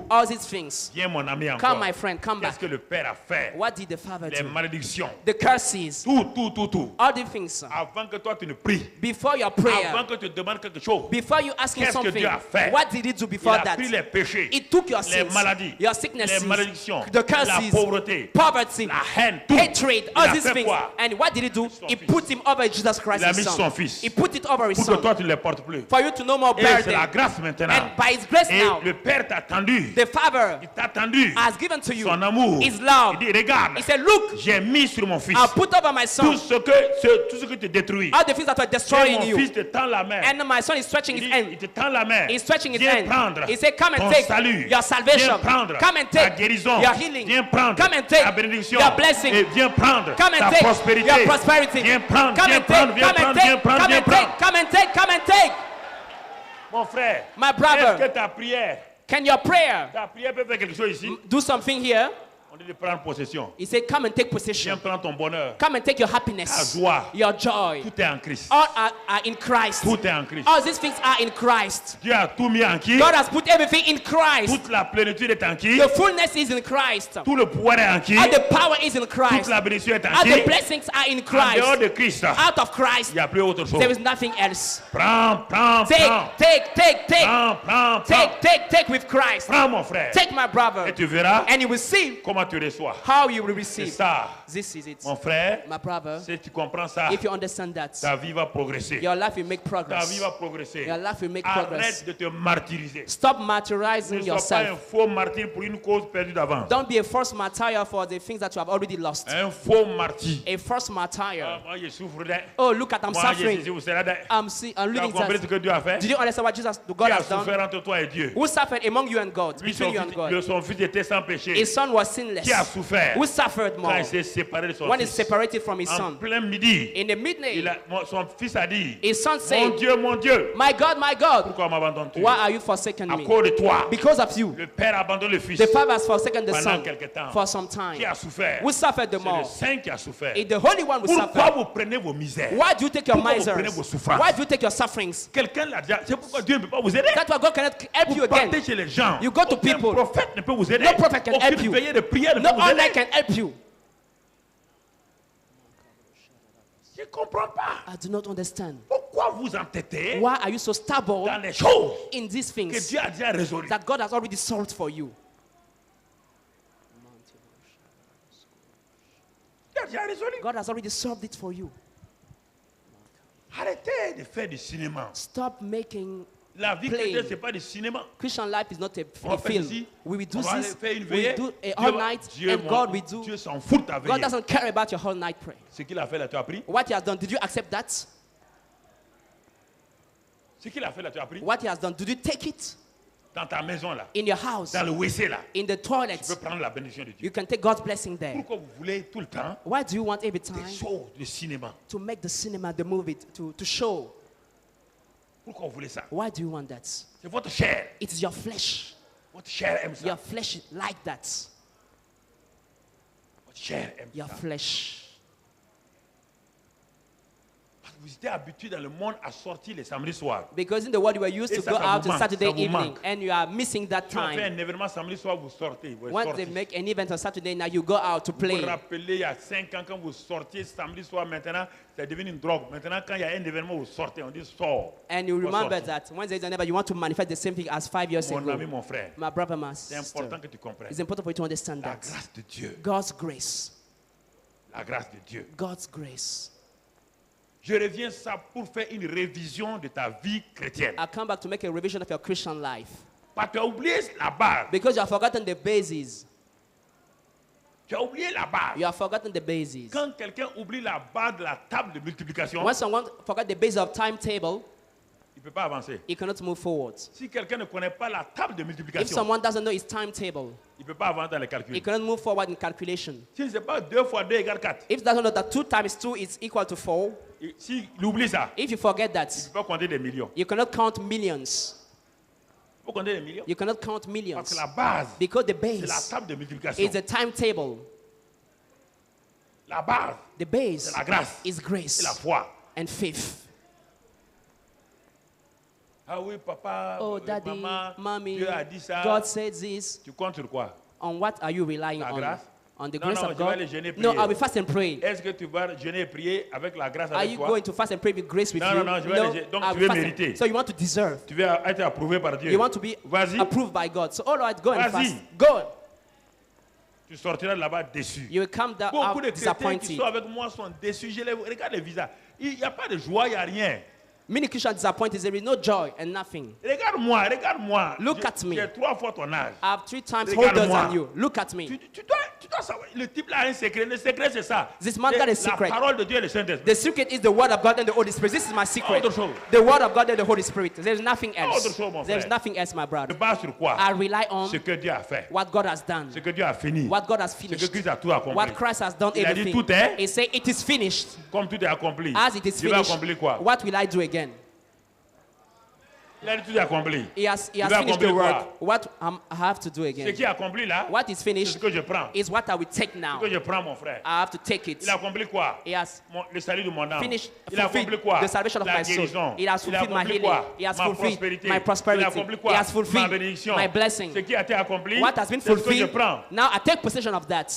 all these things. Viens, mon ami, Come, encore. my friend, come Qu'est-ce back. que le Père a fait? What did the Father Les do? malédictions, The curses, tout. all the things. Avant que toi tu ne pries pries, before your avant prayer, que tu demandes quelque chose, before you ask him qu'est-ce que something, Dieu a fait? what did he do il before a that? pris les péchés, He took your les sins, maladies, your les sicknesses, malédictions, the la curses, pauvreté, poverty, la haine, tout. hatred, Il all a these fait things. quoi? And what did he do? Son He fils. put him over Jesus Christ, Il a his mis son. son fils. He put it over his Pour que son. toi tu ne les portes plus. For you to no more Et bear c'est la them. grâce maintenant. And by his grace Et now, le Père t'a attendu. the Father Il t'a attendu. has given to you Son amour. his love. Il dit, regarde, He said, look, j'ai mis sur mon fils I'll put over my son tout ce que te détruit. all the things that were Et destroying mon you. fils te tend la main. And my son is stretching Il his dit, il hand. te tend la main. He's stretching his Viens hand. prendre He said, come and ton take salut. your salvation. Viens prendre Come and ta take guérison. your healing. Viens prendre Come and take ta bénédiction. your blessing. Et viens prendre Come and ta take prospérité. your prosperity. Viens prendre, Come viens and prendre, take, viens come and prendre, viens take, prendre, come viens and prendre. take, come and take, come and take. Mon frère, My brother. est-ce que ta prière peut faire quelque chose ici? Do something here? On dit de prendre possession. He said, come and take Viens possession. prendre ton bonheur. Come and take your happiness, Ta joie. your joy. Tout est en Christ. All are in Christ. Tout est en Christ. All these things are in Christ. Dieu a tout mis en qui? God has put everything in Christ. Toute la plénitude est en qui? The fullness is in Christ. Tout le pouvoir est en qui? All the power is in Toute Christ. la bénédiction est en All the qui? blessings are in En dehors Christ. de Christ, Out of Christ, il n'y a plus autre chose. there is nothing else. Prends, prends, Take, prends. take, take, take. Prends, prends, prends. Take with Christ. Prends, mon frère. Take, my Et brother. tu verras And you will see comment tu reçois. how you will C'est receive. ça, This is it. mon frère. My brother, Si tu comprends ça, if you understand that, ta vie va progresser. your life will make Ta progress. vie va progresser. Your life will make progress. Arrête de te martyriser. Stop Ne martyrizing sois pas un yourself. faux martyr pour une cause perdue d'avance. Don't be a false martyr for the things that you have already lost. Un faux martyr. A false martyr. Moi, je souffre d'un. Oh, look at, I'm Moi, je suffering. suis vous serez d'un. I'm Tu as looking compris at. ce que Dieu a fait? Did you understand what God Qui a has done? souffert entre toi et Dieu? Who suffered among you and God? Lui, Between you and God. son fils était sans péché. His son was sinless. Qui a souffert Who suffered quand more? il s'est séparé de son When he's fils? separated from his En son. plein midi, In the midnight, son fils a dit, his son said, mon Dieu, my God, pourquoi m'abandonnes-tu? why are you forsaken À me? cause de toi, Because of you. le père abandonne le fils. The father has forsaken the Pendant son quelque temps. for some Qui time. a souffert? Who suffered the C'est le more? saint qui a souffert. It's the Holy One who Pourquoi suffered. vous prenez vos misères? Why do you take your Pourquoi vous prenez misers? vos souffrances? Why do you take your sufferings? Quelqu'un l'a déjà. C'est pourquoi Dieu ne peut pas vous aider. That's why God cannot help you Vous again. partez chez les gens. You go to Aucun people. prophète ne peut vous aider. No prophet can help Aucune you. veillée de prière ne No peut vous online aider. can help you. Je ne comprends pas. I do not understand. Pourquoi vous entêtez Why are you so stubborn dans les choses in these que things Dieu a déjà résolues? that God has already solved for you? Dieu a déjà résolu. God has already solved it for you. Arrêtez de faire du cinéma. Stop making La vie Playing. chrétienne, ce n'est pas du cinéma. Christian life is not On a va faire film. ici, We will do on va aller this. faire une We veillée. do a Dieu all va- night, Dieu, and God will do. Dieu s'en fout de ta God veillée. doesn't care about your whole night prayer. Ce qu'il a fait là, tu as appris. What he has done, did you accept that? Ce qu'il a fait là, tu as appris. What he has done, did you take it Dans ta maison là, in your house, dans le WC là, in the tu toilet? peux prendre la bénédiction de Dieu. You can take God's blessing there. Pourquoi vous voulez tout le temps Why do you want every des time choses de cinéma? to make the cinema, the movie, to show? Pourquoi vous voulez ça? Why do you want that? C'est votre chair. It is your flesh. Votre chair aime ça. Your flesh is like that. Votre chair aime Your ça. flesh. Parce que vous étiez habitué dans le monde à sortir les samedis soirs. Because in the world you were used Et to ça, go ça out vous on manque, Saturday ça vous evening, manque. and you are missing that Tu as fait time. un événement samedi soir, vous sortez. Vous Once sortez. they make an event on Saturday, now you go out to Vous vous play. rappelez, il y a 5 ans, quand vous sortiez samedi soir, maintenant, c'est devenu une drogue. Maintenant, quand il y a un événement, vous sortez, on dit sors. And you Faut remember sortir. that when there is an event, you want to manifest the same thing as 5 years Mon ami, ago. mon frère, My brother, my c'est sister, important que tu comprennes. it's important for you to understand La that. grâce de Dieu. God's grace. La grâce de Dieu. God's grace. Je reviens ça pour faire une révision de ta vie chrétienne. I come back to make a revision of your Christian life. Parce que tu as oublié la base. Because you have forgotten the bases. Tu as oublié la base. You have forgotten the bases. Quand quelqu'un oublie la base de la table de multiplication, When someone forgot the base of timetable, il ne peut pas avancer. he cannot move forward. Si quelqu'un ne connaît pas la table de If multiplication, someone doesn't know his timetable, il ne peut pas avancer dans les he calculs. cannot move forward in calculation. Si ce n'est pas 2 fois 2 égale 4, If he doesn't know that 2 times 2 is equal to 4, s'il oublie ça, if you forget that, il ne peut pas compter des millions. you cannot count millions. Il faut compter des millions. You cannot count Parce millions. que la base, Because the c'est la base table de multiplication. is a timetable. La base, The base c'est la grâce. is C'est grace la foi. and faith. Ah oui, papa, Oh, daddy, maman, mommy, Dieu a dit ça. God said this. Tu comptes sur quoi? On what are you relying La on? grâce. On the Non, grace non, of je vais God. aller jeûner, No, prier. I'll be fast and pray. Est-ce que tu vas jeûner et prier avec la grâce Are avec you toi? going to fast and pray with grace with Non, you? non, non, je vais aller- donc I'll tu be veux fasting. mériter. So you want to deserve. Tu veux être approuvé par Dieu. You want to be Vas-y, approved by God. So all right, go and Vas-y. fast. Go. tu sortiras de là-bas déçu. You will come down Beaucoup out de chrétiens qui disappointed. sont avec moi sont déçus. Regarde les visas. Il n'y a pas de joie, il n'y a rien. Many Christians disappointed. There is no joy and nothing. Regarde-moi, regarde-moi. Look at me. J'ai 3 fois ton âge. I have 3 times Regarde-moi. older than you. Look at me. Tu dois savoir. Le type là a un secret. Le secret, c'est ça. This man C'est got a la secret. parole de Dieu et le Saint-Esprit. The secret is the word of God and the Holy Spirit. This is my secret. Autre chose. The word of God and the Holy Spirit. There's nothing Autre else. chose, mon There's frère. nothing else, my Je brother. base sur quoi? I rely on Ce que Dieu a fait. what God has done, Ce que Dieu a fini. what God has Ce que finished, Christ a tout accompli. what Christ has done Il a dit, everything. tout est- He said, it is finished. Comme tout est accompli. As it is Je vais finished, accomplir quoi? what will I do again? Il a dit tout est accompli. He has Il va finished the accomplir work. quoi? What I have to do Ce again? qui est accompli là, What is c'est finished ce que je prends. is what I will take Ce now. que je prends, mon frère. I have to take it. Il a accompli quoi? He has Le salut de mon âme. finished, Il a accompli fulfilled quoi? the salvation of La my soul. guérison. It has Il a fulfilled my accompli healing. quoi? It has Ma fulfilled prospérité. my Il a prosperity. accompli It quoi? has Ma fulfilled bénédiction. my blessing. Ce qui a été accompli, What has been c'est ce que je fulfilled, prends. now I take possession of that.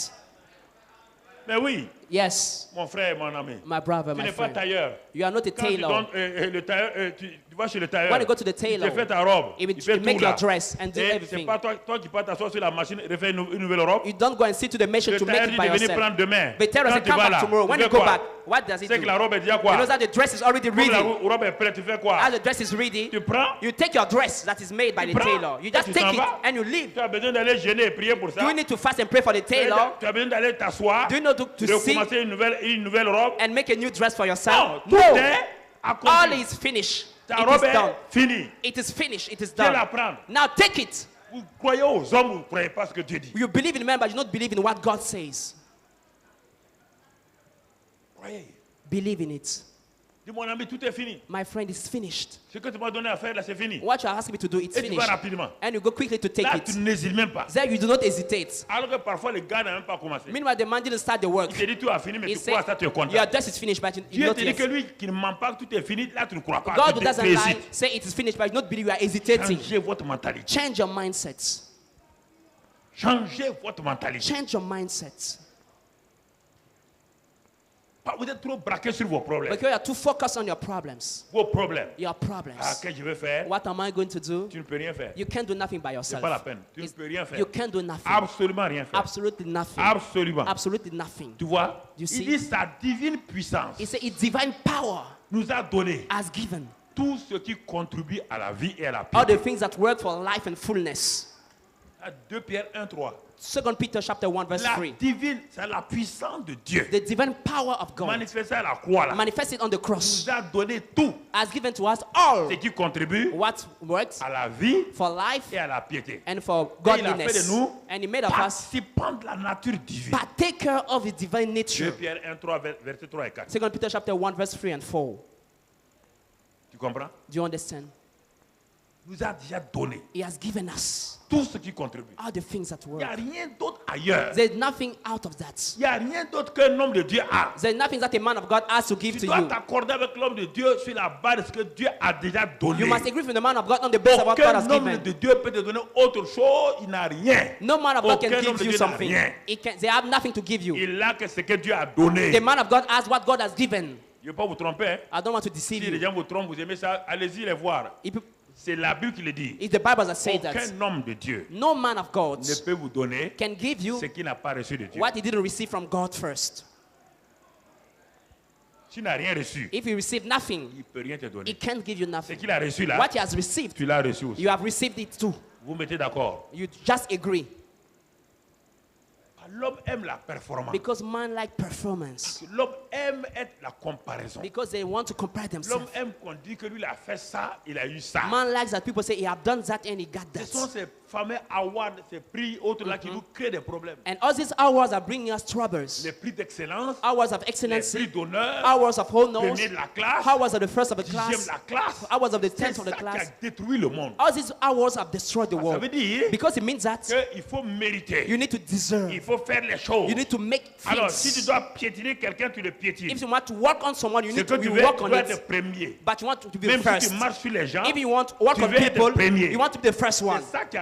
Mais oui, Yes, mon frère, mon ami. my brother, Tu my n'es pas friend. tailleur. You are not a Quand tu tailor. donnes le tailleur, tu vas chez le tailleur. When you go to the Il tailor, te fait ta robe. he will Il fait make tout your là. dress and do Et c'est everything. pas toi qui vas t'asseoir sur la machine et refaire une nouvelle robe. You don't go and sit to the machine Le to make tailleur it dit by de venir yourself. prendre demain. The tailor Quand says, tu come vas back là, tomorrow. When tu you fais go quoi? back, what does he C'est do? que la robe est déjà He quoi? knows that the dress is already Comme la ready. robe est prête, tu fais quoi? As the dress is ready, Tu prends, you take your dress that is made by the prends, tailor. You et just tu take t'en it vas. and you leave. Tu as besoin d'aller jeûner et prier pour ça. Do you need to fast and pray for the tailor? Tu as besoin d'aller t'asseoir, Do you know to de sit commencer une nouvelle robe. and make a new dress for Non, yourself? tout No. est All accompli. is finished. Ta It robe is done. est finie. It is finished. It is Viens la done. prendre. Now take it. Vous croyez aux hommes, vous ne croyez pas ce que Dieu dit. You believe in man, but you don't believe in what God says. Croyez. Believe in it. Dis mon ami, tout est fini. My friend, it's finished. Ce que tu m'as donné à faire là, c'est fini. What you are asking me to do, it's Et tu vas finished. rapidement. And you go quickly to take Là, it. tu n'hésites même pas. There you do not hesitate. Alors que parfois, le gars n'a même pas commencé. Meanwhile, the man didn't start the work. Il te dit tout a fini, mais He tu said, crois ça, tu es content. your dress is finished, but you Dieu not te dit yet. que lui qui ne ment pas, que tout est fini, là tu ne crois pas. God tu doesn't lie, hésites. say it is finished, but you not believe you are hesitating. Changez votre mentalité. Change your mindset. Changez votre mentalité. Change your mindset. Vous êtes trop braqué sur vos problèmes. Because you are too focused on your problems. Vos problèmes. Your problems. Ah, qu'est-ce que je vais faire? What am I going to do? Tu ne peux rien faire. You can't do nothing by C'est yourself. pas la peine. Tu ne It's- peux rien faire. You can't do nothing. Absolument rien faire. Absolutely nothing. Absolument. Absolutely nothing. Tu vois? You Il see? dit sa divine puissance He said, its divine power nous a donné has given tout ce qui contribue à la vie et à la all piété. the things that work for life and fullness. À 2 Pierre 1, 3. 2 Peter chapter 1 verse La 3. divine, c'est la puissance de Dieu. The divine power of God Manifestée à la croix là. manifested on the cross Nous a donné tout has given to us all ce qui contribue what works à la vie for life et à la piété. and for Et il a fait godliness. de nous And he made of us participants de la nature divine. partaker of his divine 2 nature. Pierre 1, 3, verset 3 et 4. 2 Peter chapter 1 verse 3 and 4. Tu comprends? Do you understand? Nous a déjà donné He has given us tout ce qui contribue. all the things that Il work. n'y a rien d'autre ailleurs. There's nothing out of that. Il n'y a rien d'autre qu'un homme de Dieu a. There's nothing that a man of God has to give Tu to dois you. t'accorder avec l'homme de Dieu sur la base de ce que Dieu a déjà donné. You must agree with the man of God on the basis of what God has Aucun homme given. de Dieu peut te donner autre chose, il n'a rien. No man of God can Aucun homme give de you Dieu n'a something. rien. They have nothing to give you. Il a que ce que Dieu a donné. The man of God has what God has given. Je ne veux pas vous tromper. Hein. I don't want to Si deceive les you. gens vous trompent, vous aimez ça, allez-y les voir. C'est la Bible qui le dit. It's the Bible that says that. Aucun homme de Dieu No man of God ne peut vous donner can give you ce qu'il n'a pas reçu de Dieu. what he didn't receive from God first. S'il n'a rien reçu, If he received nothing, il ne peut rien te he donner. can't give you Ce nothing. qu'il a reçu là, What he has received, tu l'as reçu aussi. you have received it too. Vous mettez d'accord. You just agree. L'homme aime la performance. Because man like performance. L'homme aime être la comparaison. Because they want to compare L'homme themselves. aime qu'on dise que lui il a fait ça, il a eu ça. Man likes that people say he have done that and he got Ce sont that. ces fameux awards, ces prix autres là qui nous créent des problèmes. And all these hours are bringing us troubles. Les prix d'excellence, Hours of les excellency, prix d'honneur, hours of honors, premier de la classe, hours of the first of the dixième class, de la classe. hours of the C'est 10th of ça the qui a class. détruit le monde. All these hours have destroyed the Ça veut world. dire Because it means that qu'il faut mériter. you need to deserve. Il faut faut faire les choses. You need to make Alors, si tu things. dois piétiner quelqu'un, tu le piétines. If you want to work on someone, you C'est need que to tu you veux work on être it. premier. But you want to be Même si first. tu marches sur les gens, If you want to work tu on veux être people, premier. you want to be the first one. C'est ça qui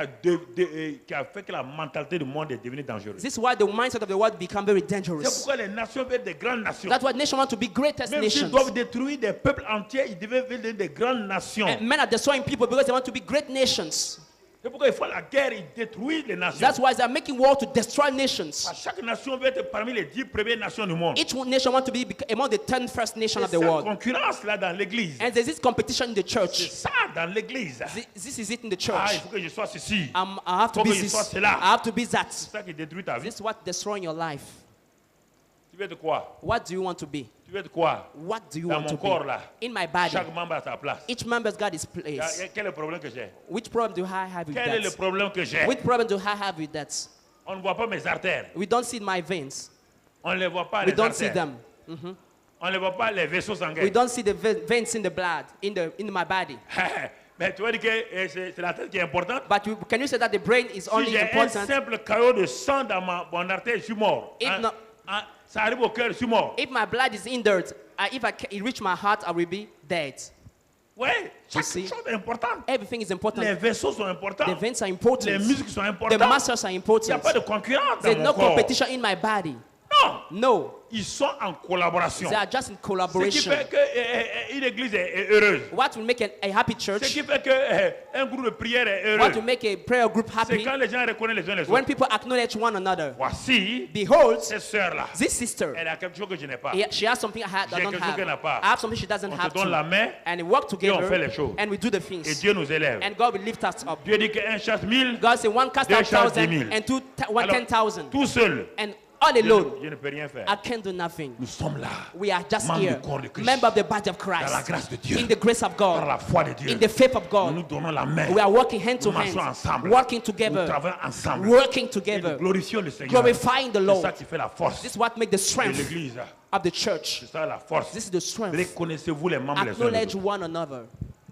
a fait que la mentalité du monde est devenue dangereuse. This is why the mindset of the world become very C'est dangerous. pourquoi les nations veulent des grandes nations. That's why nations want to be greatest Même s'ils nations. doivent détruire des peuples entiers, ils devaient devenir des grandes nations. And men are destroying people because they want to be great nations. C'est pourquoi il faut la guerre, ils détruisent les nations. That's why they are making war to destroy nations. Chaque nation veut être parmi les 10 premières nations du monde. Each nation wants to be among the 10 first nations Et of the cette world. concurrence là dans l'église. And there's this competition in the C'est church. ça dans l'église. This is it in the Ah, church. il faut que je sois ceci. I have to Faut be que je this. sois cela. I have to be that. C'est ça qui détruit ta vie. This is what destroying your life. Tu veux être quoi? What do you want to be? Tu veux être quoi? What do you Dans want mon to corps là. be? In my body. Chaque membre a sa place. Each member's got his place. Quel est le problème que j'ai? Which problem do I have with Quel est le that? problème que j'ai? Which problem do I have with that? On ne voit pas mes artères. We don't see my veins. On ne les voit pas We les don't see artères. them. On ne voit pas les vaisseaux We sanguins. don't see the veins in the blood, in my body. Mais tu vas dire que c'est la tête qui est importante. But can you say that the brain is Si only j'ai un important? simple caillot de sang dans mon artère, je suis mort. If not- Ça arrive au cœur, je suis mort. If my blood is hindered, if it reach my heart, I will be dead. Ouais, chaque see? chose est importante. Everything is Les important. vaisseaux sont importants. The veins are Les important. muscles sont The importants. muscles are Il n'y a important. pas de concurrence There's dans no mon corps. competition in my body. Non, No. ils sont en collaboration. They are just in Ce qui collaboration. fait qu'une église est heureuse. What will make a happy Ce church? qui fait qu'un groupe de prière est What heureux. will make a prayer group C'est happy? quand les gens reconnaissent les uns les When autres. people acknowledge one another. Voici, Behold, cette sœur-là, this sister, elle a quelque chose que je n'ai pas. she has something I J'ai don't quelque chose qu'elle n'a have. pas. I have something she doesn't On have se donne la too. main And we work et on fait together les choses. and we do the Et things. Dieu nous élève. And God will lift us up. Dieu dit qu'un chasse 1000, God said one cast Deux out chassent 1,000 10,000. and two 10,000. tout seul, And all alone, je ne peux rien faire. I can't do nothing. Nous sommes là, We are just membres here, du corps de Christ. member of the body of Dans la Christ, grâce de Dieu, in the grace of par God, la foi de Dieu. in the faith of Nous nous God. donnons la main. We are working hand to Nous marchons hand, ensemble. working Nous together, travaillons ensemble. working Et nous together, glorifions le Seigneur. glorifying the C'est Lord. ça qui fait la force This is what makes the de strength l'église. of the church. C'est ça la force. This is the strength. Reconnaissez-vous les membres les uns des Acknowledge autres. one another.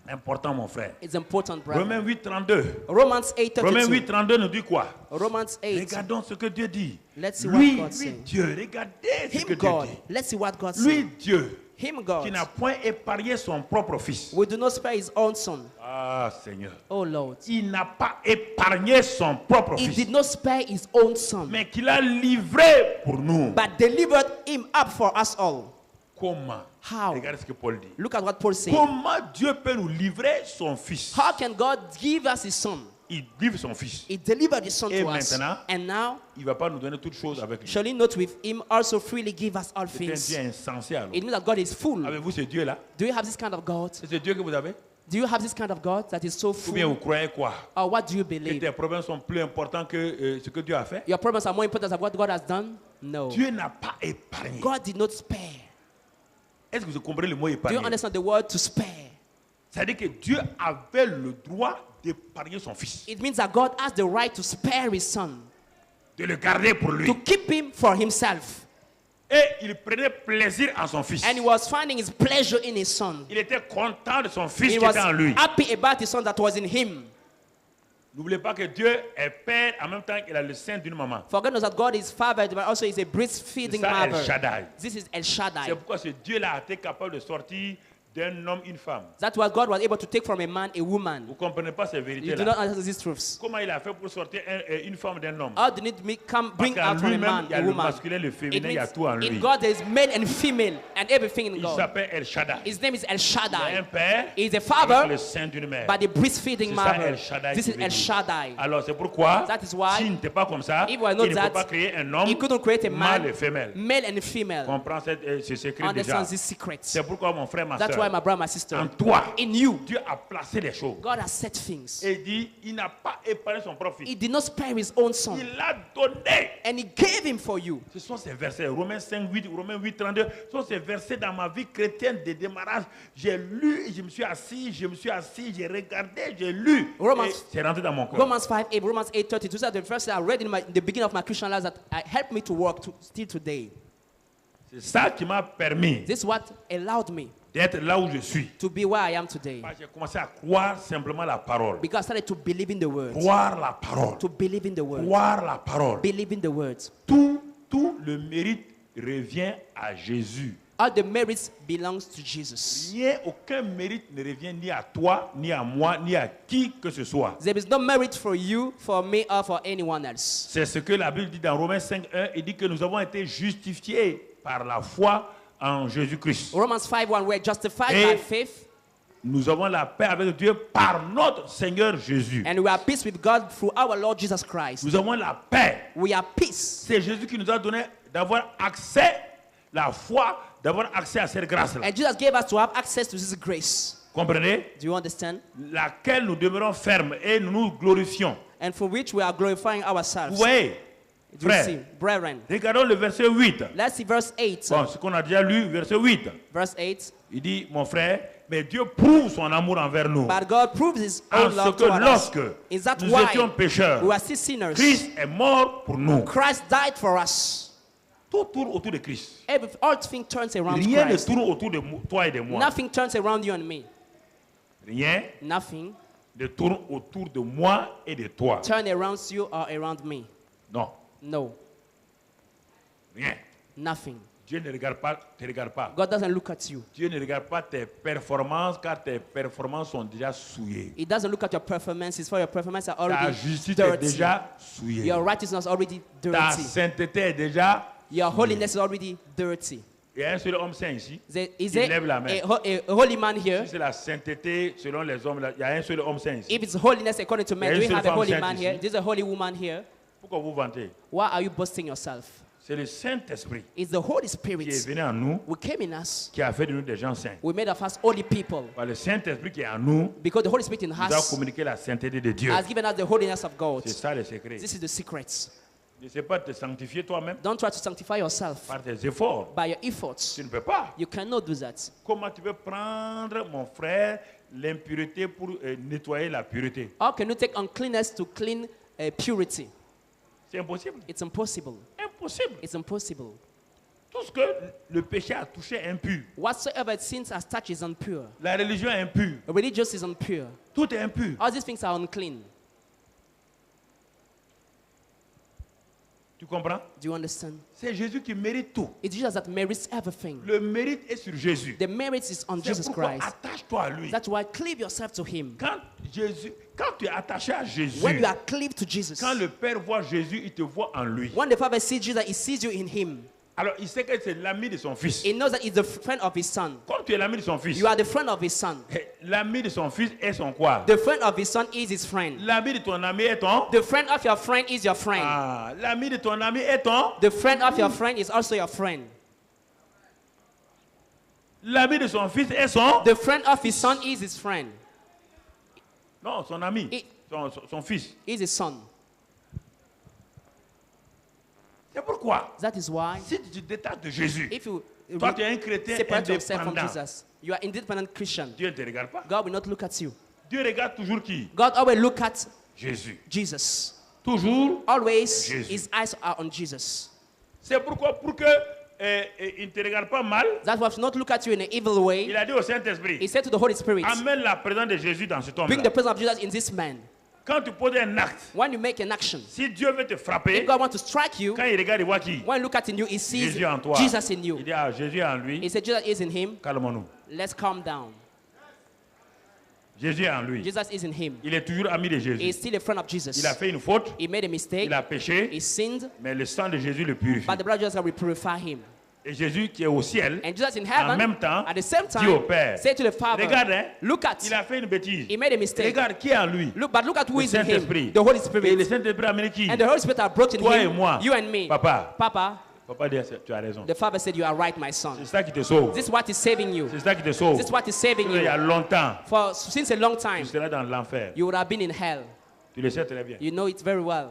Important, mon frère. It's important, brother. Romains 8, 32. Romans Romains 8:32. 8, 32 nous dit quoi? Romans 8. Regardons ce que Dieu dit. Let's see Lui, what God says. Dieu, regardez ce que Him Dieu God. dit. Let's see what God Lui, says. Dieu, Him qui God. n'a point épargné son propre fils. We do not spare his own son. Ah, Seigneur. Oh Lord. Il n'a pas épargné son propre He fils, did not spare his own son, mais qu'il a livré pour nous. but delivered him up for us all. Comment? How? Regardez ce que Paul dit. Look at what Paul said. Comment Dieu peut nous livrer son fils? How can God give us his son? Il livre son fils. He delivered his son Et to us. maintenant, And now, il ne va pas nous donner toutes choses avec lui. shall he not with him also freely give us all C'est un things? Dieu insensé alors. It means that God is full. Avez-vous ce Dieu-là? Do you have this kind of God? C'est ce Dieu que vous avez? Do you have this kind of God that is so Ou bien vous full? croyez quoi? Or what do you Que believe? tes problèmes sont plus importants que ce que Dieu a fait? Your problems are more important than what God has done? No. Dieu n'a pas épargné. God did not spare. Est-ce que vous comprenez le mot Do you épargner? understand the word to spare? C'est-à-dire que Dieu avait le droit d'épargner son fils, It means that God has the right to spare his son, de le garder pour lui. to keep him for himself. Et il prenait plaisir en son fils. And he was finding his pleasure in his son. Il était content de son fils He qui was était en lui. happy about his son that was in him. N'oubliez pas que Dieu est père en même temps qu'il a le sein d'une maman. Forget not that God is father, but also is a C'est breastfeeding ça El mother. Shaddai. This is El C'est Shaddai. pourquoi ce Dieu-là a été capable de sortir d'un homme une femme. That's what God was able to take from a man, a woman. Vous ne comprenez pas ces You do vérités-là. not understand these truths. Comment il a fait pour sortir une femme d'un homme? How did it bring Parce out qu'en from a lui-même, man, il y a a le woman? masculin, le It féminin, il y a means tout en in lui. God there is male and female and everything in Il God. s'appelle El Shaddai. His name is El Il est un Shaddai. père He is a avec father le sein d'une mère. by the breastfeeding C'est ça mother. El Shaddai This qui is veut El dire. Shaddai. Alors c'est pourquoi, That is why s'il n'était pas comme ça, if il we are ne not peut that, pas créer un homme He couldn't create a mâle et man, femelle. male and female. Comprends ce secret déjà. Understands this secret. C'est pourquoi mon frère, ma That's why, soeur, my brother, my sister, en toi, in you, Dieu a placé les choses. God has set things. Et il dit, il n'a pas épargné son propre He fils. did not spare his own son, Il l'a donné. and he gave him for you. Ce sont ces versets, Romains 5, 8, Romains 8, 32, ce sont ces versets dans ma vie chrétienne de démarrage. J'ai lu, je me suis assis, j'ai regardé, j'ai lu. Romans- Et c'est rentré dans mon cœur. Romans 5:8, Romans 8:32 are the verses I read in the beginning of my Christian life that helped me to work still today. C'est ça qui m'a permis This is what allowed me d'être là où je suis. to be where I am today. J'ai commencé à croire simplement la parole. Because I started to believe in the word. Croire la parole. To believe in the word. Croire la parole. Believe in the word. Tout le mérite revient à Jésus. All the merits belongs to Jesus. Rien, aucun mérite ne revient ni à toi, ni à moi, ni à qui que ce soit. There is no merit for you, for me, or for anyone else. C'est ce que la Bible dit dans Romains 5:1. Il dit que nous avons été justifiés par la foi en Jésus-Christ. Romans 5:1, we're justified Et by faith, nous avons la paix avec Dieu par notre Seigneur Jésus. and we are at peace with God through our Lord Jesus Christ. Nous avons la paix. We are peace. C'est Jésus qui nous a donné d'avoir accès, la foi, d'avoir accès à cette grâce-là. And Jesus gave us to have access to this grace. Comprenez? Do you understand? Laquelle nous demeurons fermes et nous nous glorifions. And for which we are glorifying Vous ourselves. voyez, Do you frère, see? Brethren. regardons le verset 8. Let's see verse 8. Bon, ce qu'on a déjà lu, verset 8. Verse 8. Il dit, mon frère, mais Dieu prouve son amour envers nous. But God proves his En own ce love que toward us. lorsque Is that nous étions why pécheurs, we were still sinners? Christ est mort pour nous. Christ died for us. Tout tourne autour de Christ. Everything turns around Rien ne Christ. tourne autour de toi et de moi. Nothing turns around you and me. Rien Nothing ne tourne autour de moi et de toi. turn around you or around me. Non, No, rien. nothing. Dieu ne regarde pas, te regarde pas. God doesn't look at you. Dieu ne regarde pas tes performances car tes performances sont déjà souillées. He doesn't look at your performances, for your performances are Ta already justice est dirty. déjà souillée. Your righteousness is already Ta dirty. sainteté est déjà. Your holiness is already dirty. Il y a un seul homme saint ici. Is Il lève la main. a holy man here? Si c'est la sainteté selon les hommes, là, il y a un seul homme saint ici. If it's holiness according to men, Il y a do une we have seule a holy femme man sainte here? ici. There's a holy woman here. Pourquoi vous vantez? Why are you boasting yourself? C'est le Saint-Esprit It's the Holy qui est Spirit venu en nous, who came in us. qui a fait de nous des gens saints. We made of us holy people. Par le Saint-Esprit qui est en nous, Because the Holy Spirit in nous a us communiqué la sainteté de Dieu. has given us the holiness of God. C'est ça le secret. This is the secret. Ne sais pas te sanctifier toi-même Don't try to sanctify yourself par tes efforts. by your efforts. Tu ne peux pas. You cannot do that. Comment tu peux prendre, mon frère, l'impureté pour nettoyer la pureté? How can you take uncleanness to clean purity? C'est impossible. It's impossible. Impossible. It's impossible. Tout ce que le péché a touché est impur. Whatsoever sins has touched is impure. La religion est impure. Religious is impure. Tout est impur. All these things are unclean. Tu comprends? Do you understand? C'est Jésus qui mérite tout. It's Jesus that merits everything. Le mérite est sur Jésus. The merit is on C'est Jesus pourquoi Christ. attache-toi à lui. That's why cleave yourself to Him. Quand tu es attaché à Jésus, When you are cleaved to Jesus, quand le Père voit Jésus, il te voit en lui. when the Father sees Jesus, He sees you in Him. Alors il sait que c'est l'ami de son fils. He knows that He's the friend of His Son. Comme tu es l'ami de son fils, You are the friend of His Son. l'ami de son fils est son quoi? The friend of His Son is His friend. L'ami de ton ami est ton? The friend of your friend is your friend. Ah, l'ami de ton ami est ton? The friend of your friend is also your friend. L'ami de son fils est son? The friend of his son is his friend. Non, son ami, Et- son fils. Is his son. C'est pourquoi, That is why si tu te détaches de Jésus, if you toi tu es un chrétien separate yourself from indépendant. Jesus, you are independent Christian. Dieu ne te regarde pas. God will not look at you. Dieu regarde toujours qui? God always look at Jésus. Jesus. Toujours. Always Jésus. his eyes are on Jesus. C'est pourquoi, pour que il ne te regarde pas mal, That was not look at you in an evil il way. a dit au He Saint-Esprit, said to the Holy Spirit, amène la présence de Jésus dans cet bring homme-là. the presence of Jesus in this man. Quand tu poses un acte, When you make an action, si Dieu veut te frapper, if God wants to strike you, quand il regarde, il voit qui? when you look at in you, he sees Jésus en toi. Jesus in Il you. dit, ah, Jésus en lui, He said, Jesus is in him. calmons-nous. Let's calm down. Jésus en lui. Jesus is in him. Il est toujours ami de He is Jésus. still a friend of Jesus. Il a fait une faute, He made a mistake. il a péché, He sinned, mais le sang de Jésus le purifie. but the blood of Jesus will purify him. Et Jésus qui est au ciel, And Jesus in en heaven, même temps, at the same dit au time, Père, say to the Father, regarde, hein, look at, il a fait une bêtise. he made a mistake. Regarde qui est en lui. Look, but look at who Le is in Saint-Esprit. him. The Holy Et le Spirit. Saint-Esprit a amené qui? And the Holy Spirit are brought in Toi et him. moi. You and me. Papa. Papa, Papa dit, tu as raison. the Father said, you are right, my C'est son. ça qui te sauve. This is what is saving you. C'est ça qui te sauve. This is what is saving Il y a you. longtemps, For since a long tu time, seras dans l'enfer. you would have been in hell. Tu le sais très bien. You know it very well.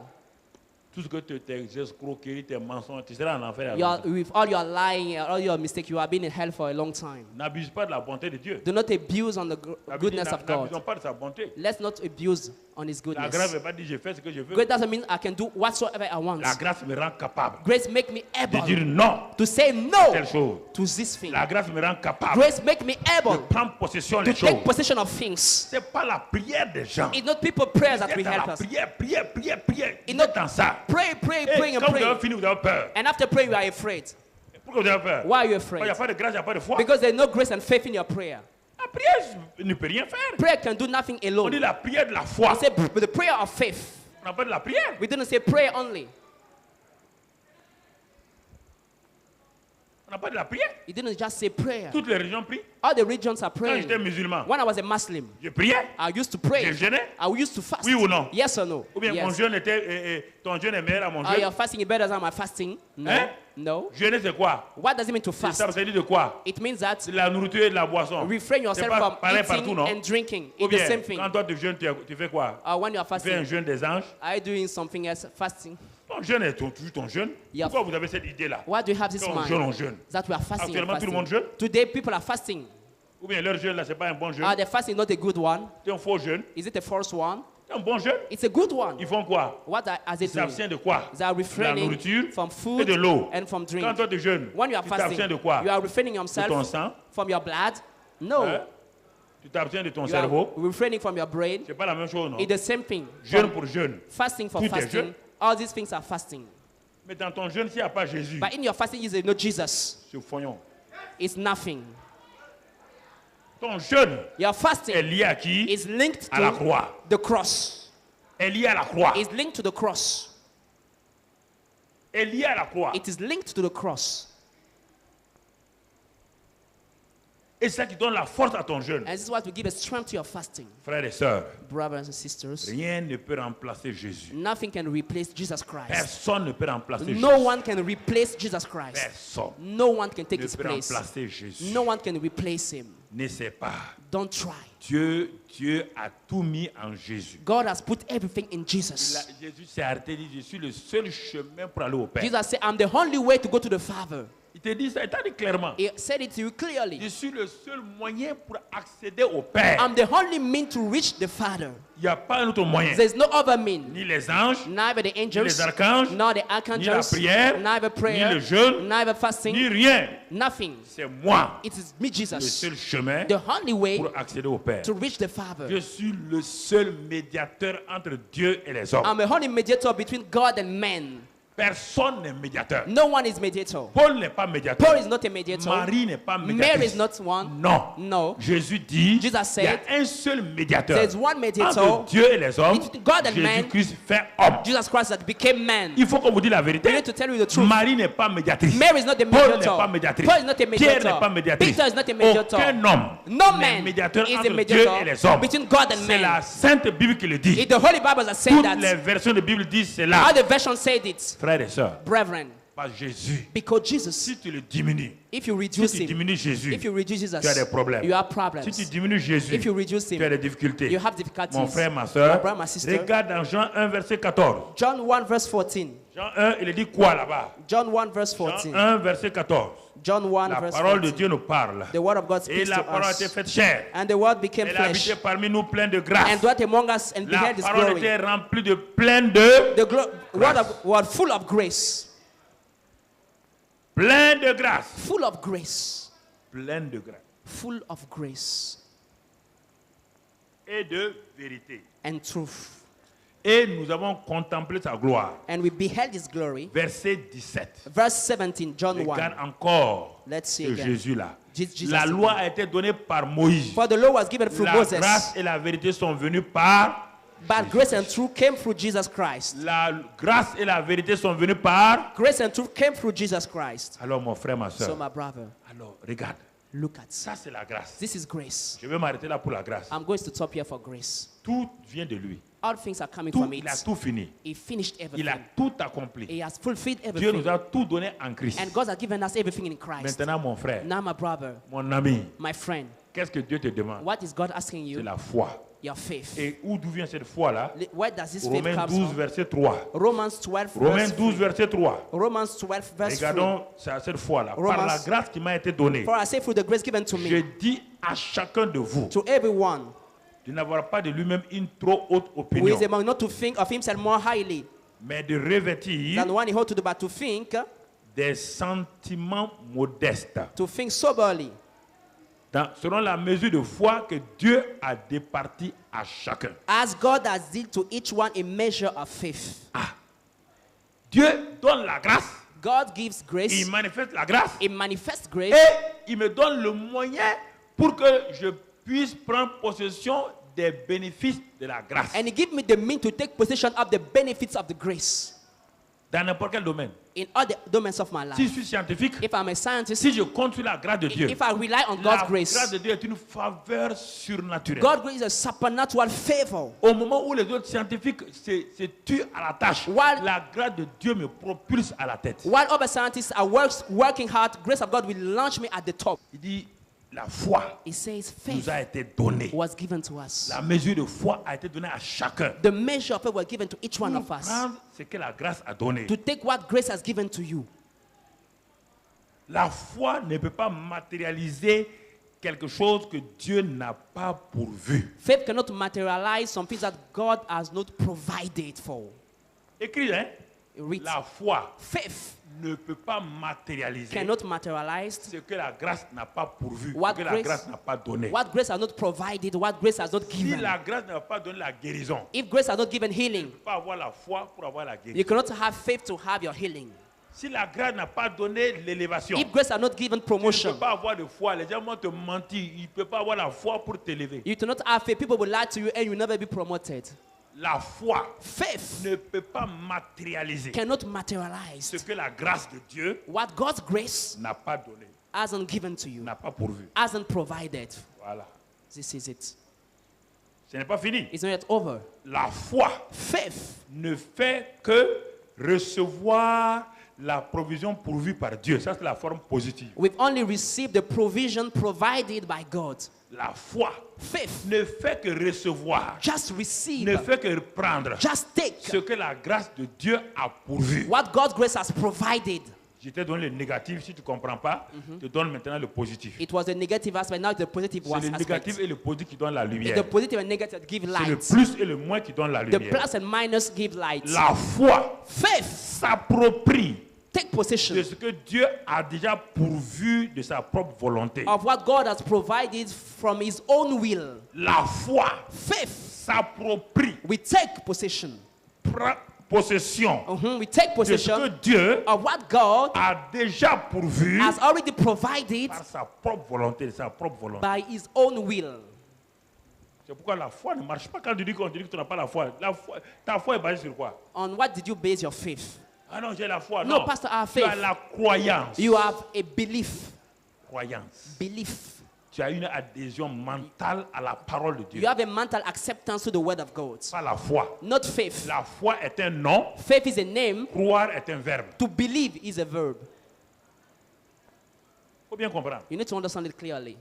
Tout ce que tes escroqueries, tes mensonges, tu seras en enfer. With all your lying and all your mistakes, you have been in hell for a long time. N'abuse pas de la bonté de Dieu. Do not abuse on the goodness of God. N'abusons pas de sa bonté. Let's not abuse on His La goodness. grâce ne veut pas dire je fais ce que je veux. Grace doesn't mean I can do whatsoever I want. La grâce me rend capable Grace make me de able dire non to say à no telle chose. to this thing. La grâce me rend capable Grace make me de able prendre possession to des choses. take possession of things. C'est pas la prière des gens. It's not people prayers that Vous will êtes dans help la us. prière. It's Vous not êtes dans ça. pray, Et praying and quand vous avez praying. fini, vous avez peur. And after praying, you are afraid. Pourquoi vous avez peur? Why are you Il n'y afraid? a pas de grâce, il n'y a pas de foi. Because there's no grace and faith in your prayer. La prière ne peut rien faire. Prayer can do nothing On dit alone. la prière de la foi. We say the prayer of faith. On n'a pas de la prière. We didn't say prayer only. On n'a pas de la prière. He didn't just say prayer. Toutes les religions prient. All the regions are Quand praying. j'étais musulman, When I was a Muslim, je priais. I used to pray. Je jeûnais. I used to fast. Oui ou non? Yes or no? Ou bien mon Yes. jeûne était, ton jeûne est meilleur à mon Are jeûne. your fasting better than my fasting? No. Hein? No. Jeûner c'est quoi? What does it mean to Ça fast? veut dire de quoi? It means that C'est la nourriture et de la boisson. refrain C'est yourself pas from pareil partout, eating non? and drinking. Ou It's the bien, same thing. quand toi tu jeûnes, tu fais quoi? When you are Tu fais un fasting, jeûne des anges. are you doing something else? Fasting. Ton jeûne est toujours ton jeûne. Yeah. Pourquoi vous avez cette idée-là? Why do you have this Quand on jeûne, mind? on jeûne. That we are fasting. and Actuellement, tout le monde fasting. jeûne. Today, people are fasting. Ou bien leur jeûne là, c'est pas un bon jeûne. Are the fasting not a good one? C'est un faux jeûne. Is it a false one? C'est un bon jeûne. It's a good one. Ils font quoi? What are Ils they doing? s'abstiennent de quoi? They are De la refraining nourriture from et food de l'eau. and from drink. Quand toi tu jeûnes, When you are tu fasting, t'abstiens de quoi? you are refraining De ton yourself sang. from your blood? No. Hein? Tu t'abstiens de ton You are cerveau. refraining from your brain. C'est pas la même chose, non? It's the same thing. Jeûne pour jeûne. Fasting for Tout est fasting. jeûne. All these things are fasting. Mais dans ton jeûne, s'il n'y a pas Jésus, But in your fasting, you say no Jesus. c'est foignon. It's nothing. Ton jeûne Your est fasting lié à qui? is linked À la to croix. the cross. Est lié à la croix. It's linked to the cross. Est lié à la croix. It is linked to the cross. Et c'est ça qui donne la force à ton jeûne. And this is what will give a strength to your fasting. Frères et sœurs, Brothers and sisters, rien ne peut remplacer Jésus. nothing can replace Jesus Christ. Personne ne peut remplacer Jésus. No one can replace Jesus Christ. Personne No one can take ne his peut place. remplacer Jésus. No one can replace him. N'essaie pas. Don't try. Dieu a tout mis en Jésus. God has put everything in Jesus. Jésus s'est arrêté et dit, je suis le seul chemin pour aller au Père. Jesus said, I'm the only way to go to the Father. Il te dit ça, il t'a dit clairement. He said it to you clearly. Je suis le seul moyen pour accéder au Père. I'm the only mean to reach the Father. Il n'y a pas un autre moyen. There's no other mean. Ni les anges, Neither the ni angels, les archanges, nor the ni la archangels, prière, neither prayer, ni le jeûne, neither ni fasting, rien. nothing. C'est moi, It is me, le Jesus, seul chemin the only way pour accéder au Père. to reach the Father. Je suis le seul médiateur entre Dieu et les hommes. I'm a only mediator between God and men. Personne n'est médiateur. No one is mediator. Paul n'est pas médiateur. Paul is not a mediator. Marie n'est pas Mary médiatrice. is not one. Non. No. Jésus dit, Jesus il y a said, un seul médiateur there's one mediator entre Dieu et les hommes. between God and man. Jésus-Christ fait homme. Jesus Christ that became man. Il faut qu'on vous dise la We vérité. need to tell you the truth. Marie n'est pas médiatrice. Mary is not a Paul n'est mediator. pas médiatrice. Paul is not a Pierre mediator. n'est pas médiatrice. Peter is not a mediator. Aucun homme No n'est man médiateur is a entre Dieu mediator et les hommes. between God and C'est man. la Sainte Bible qui le dit. If the Holy Bible has said Toutes les that, versions de Bible disent cela. other versions said it, Frères et sœurs, brethren, pas Jésus. because Jesus, Si tu le diminues, if you si reduce tu him, diminues Jésus, if you reduce Jesus, tu as des problèmes. you have Si tu problems. diminues Jésus, If you reduce tu as him, des difficultés. you have difficulties. Mon frère, ma My soeur, brother, my sister. regarde dans Jean 1, verset 14. John 1 verse 14. Jean 1, il dit quoi là-bas? John 1 verse Jean 14. 1, verset 14. John 1 La verse parole de 14. Dieu nous parle. The word of God Et speaks la to parole a été us. faite chair. And the word became Elle a flesh habité parmi nous plein de grâce. and dwelt among us and La beheld his parole glory. était remplie de plein de... The word full of grace. Plein de grâce. Full of grace. Plein de grâce. Full of grace Et de vérité. and truth. Et nous avons contemplé sa gloire. And we beheld his glory. Verset 17. Verse 17, John 1. Regarde encore Let's see ce again. Jésus-là. Jesus La again. loi a été donnée par Moïse. For the law was given through La Moses, grâce et la vérité sont venues par... but grace and truth came through Jesus Christ. La grâce et la vérité sont venues par... Grace and truth came through Jesus Christ. Alors mon frère, ma So soeur, my brother, alors regarde. look at Ça c'est la grâce. this is grace. Je vais m'arrêter là pour la grâce. I'm going to stop here for grace. Tout vient de lui. All things are coming Tout, from il a it. tout fini. He finished Il everything. a tout accompli. He has fulfilled Dieu everything. nous a tout donné en Christ. And God has given us everything in Christ. Maintenant, mon frère, Now, my brother, mon ami, my friend, qu'est-ce que Dieu te demande? what is God asking C'est you? la foi. your faith. Et d'où vient cette foi-là? Where does this faith Romains come 12, from? verset 3. Romans 12, Romains verse 12, 3. verset 3. Romans 12, verse 3. Regardons cette foi-là. Par Romans- la grâce qui m'a été donnée, For I say through the grace given to je me, dis à chacun de vous to everyone de n'avoir pas de lui-même une trop haute who opinion, is among, not to think of himself more highly mais de revêtir than one he ought to do, but to think modestes, soberly, selon la mesure de foi que Dieu a départie à chacun. as God has dealt to each one a measure of faith. Dieu donne la grâce, God gives grace, il manifeste la grâce, it manifests grace, et il me donne le moyen pour que je puisse prendre possession des bénéfices de la grâce. and he gives me the means to take possession of the benefits of the grace Dans n'importe quel domaine. in all the domains of my life. Si je suis scientifique, If I'm a scientist, si je compte sur la grâce de Dieu, if I rely on la God's grace, grâce de Dieu est une faveur surnaturelle. God's grace is a supernatural favor. Au moment où les autres scientifiques se tuent à la tâche, While- la grâce de Dieu me propulse à la tête. While other scientists are working hard, grace of God will launch me at the top. Il dit, la foi It says nous faith a été donnée. was given to us. La mesure de foi a été donnée à chacun. The measure of faith was given to each one Pour of us. prendre ce que la grâce a donné. To take what grace has given to you. La foi ne peut pas matérialiser quelque chose que Dieu n'a pas pourvu. Faith cannot materialize some things that God has not provided for. Écrit, hein? Read. La foi Faith ne peut pas matérialiser cannot materialize ce que la grâce n'a pas pourvu, What ce que la grace- grâce n'a pas donné. what grace has not provided, what grace has not Si given. la grâce n'a pas donné la guérison, If grace has not given healing, tu peux pas avoir la foi pour avoir la guérison. you cannot have faith to have your healing. Si la grâce n'a pas donné l'élévation, If grace has not given tu ne promotion, peux pas avoir de foi. Les gens vont te mentir. Ils ne peuvent pas avoir la foi pour t'élever. you do not have faith. People will lie to you and you will never be promoted. La foi Faith ne peut pas matérialiser cannot materialize ce que la grâce de Dieu what God's grace n'a pas donné, hasn't given to you, n'a pas pourvu. hasn't provided. Voilà. This is it. Ce n'est pas fini. It's not yet over. La foi Faith ne fait que recevoir la provision pourvue par Dieu. Ça, c'est la forme positive. we've only received the provision provided by God. La foi Faith ne fait que recevoir, just receive, ne fait que prendre just take ce que la grâce de Dieu a pourvu. what God's grace has provided. Je t'ai donné le négatif, si tu ne comprends pas, je te donne maintenant le positif. It was the negative aspect, now it's the positive C'est le négatif aspect. et le positif qui donnent la It's lumière. the positive and negative that give C'est le light. plus et le moins qui donnent la The lumière. plus and minus give light. La foi Faith, s'approprie take possession de ce que Dieu a déjà pourvu de sa propre volonté. of what God has provided from His own will. La foi Faith, s'approprie, we take possession. prend possession We take de ce possession que Dieu of what God a déjà pourvu has already provided par sa propre volonté, de sa propre volonté. by His own will. C'est pourquoi la foi ne marche pas quand tu dis qu'on te dit que tu n'as pas la foi. Ta foi est basée sur quoi? On what did you base your faith? Ah non, j'ai la foi. No, Non, Pastor, I have tu as faith. la croyance. You have a belief. Croyance. Belief. Tu as une adhésion mentale à la parole de Dieu. You have a mental acceptance to the word of God. Pas la foi. Not faith. La foi est un nom, Faith is a name. croire est un verbe. To believe is a verb. Il faut bien comprendre. You need to understand it clearly.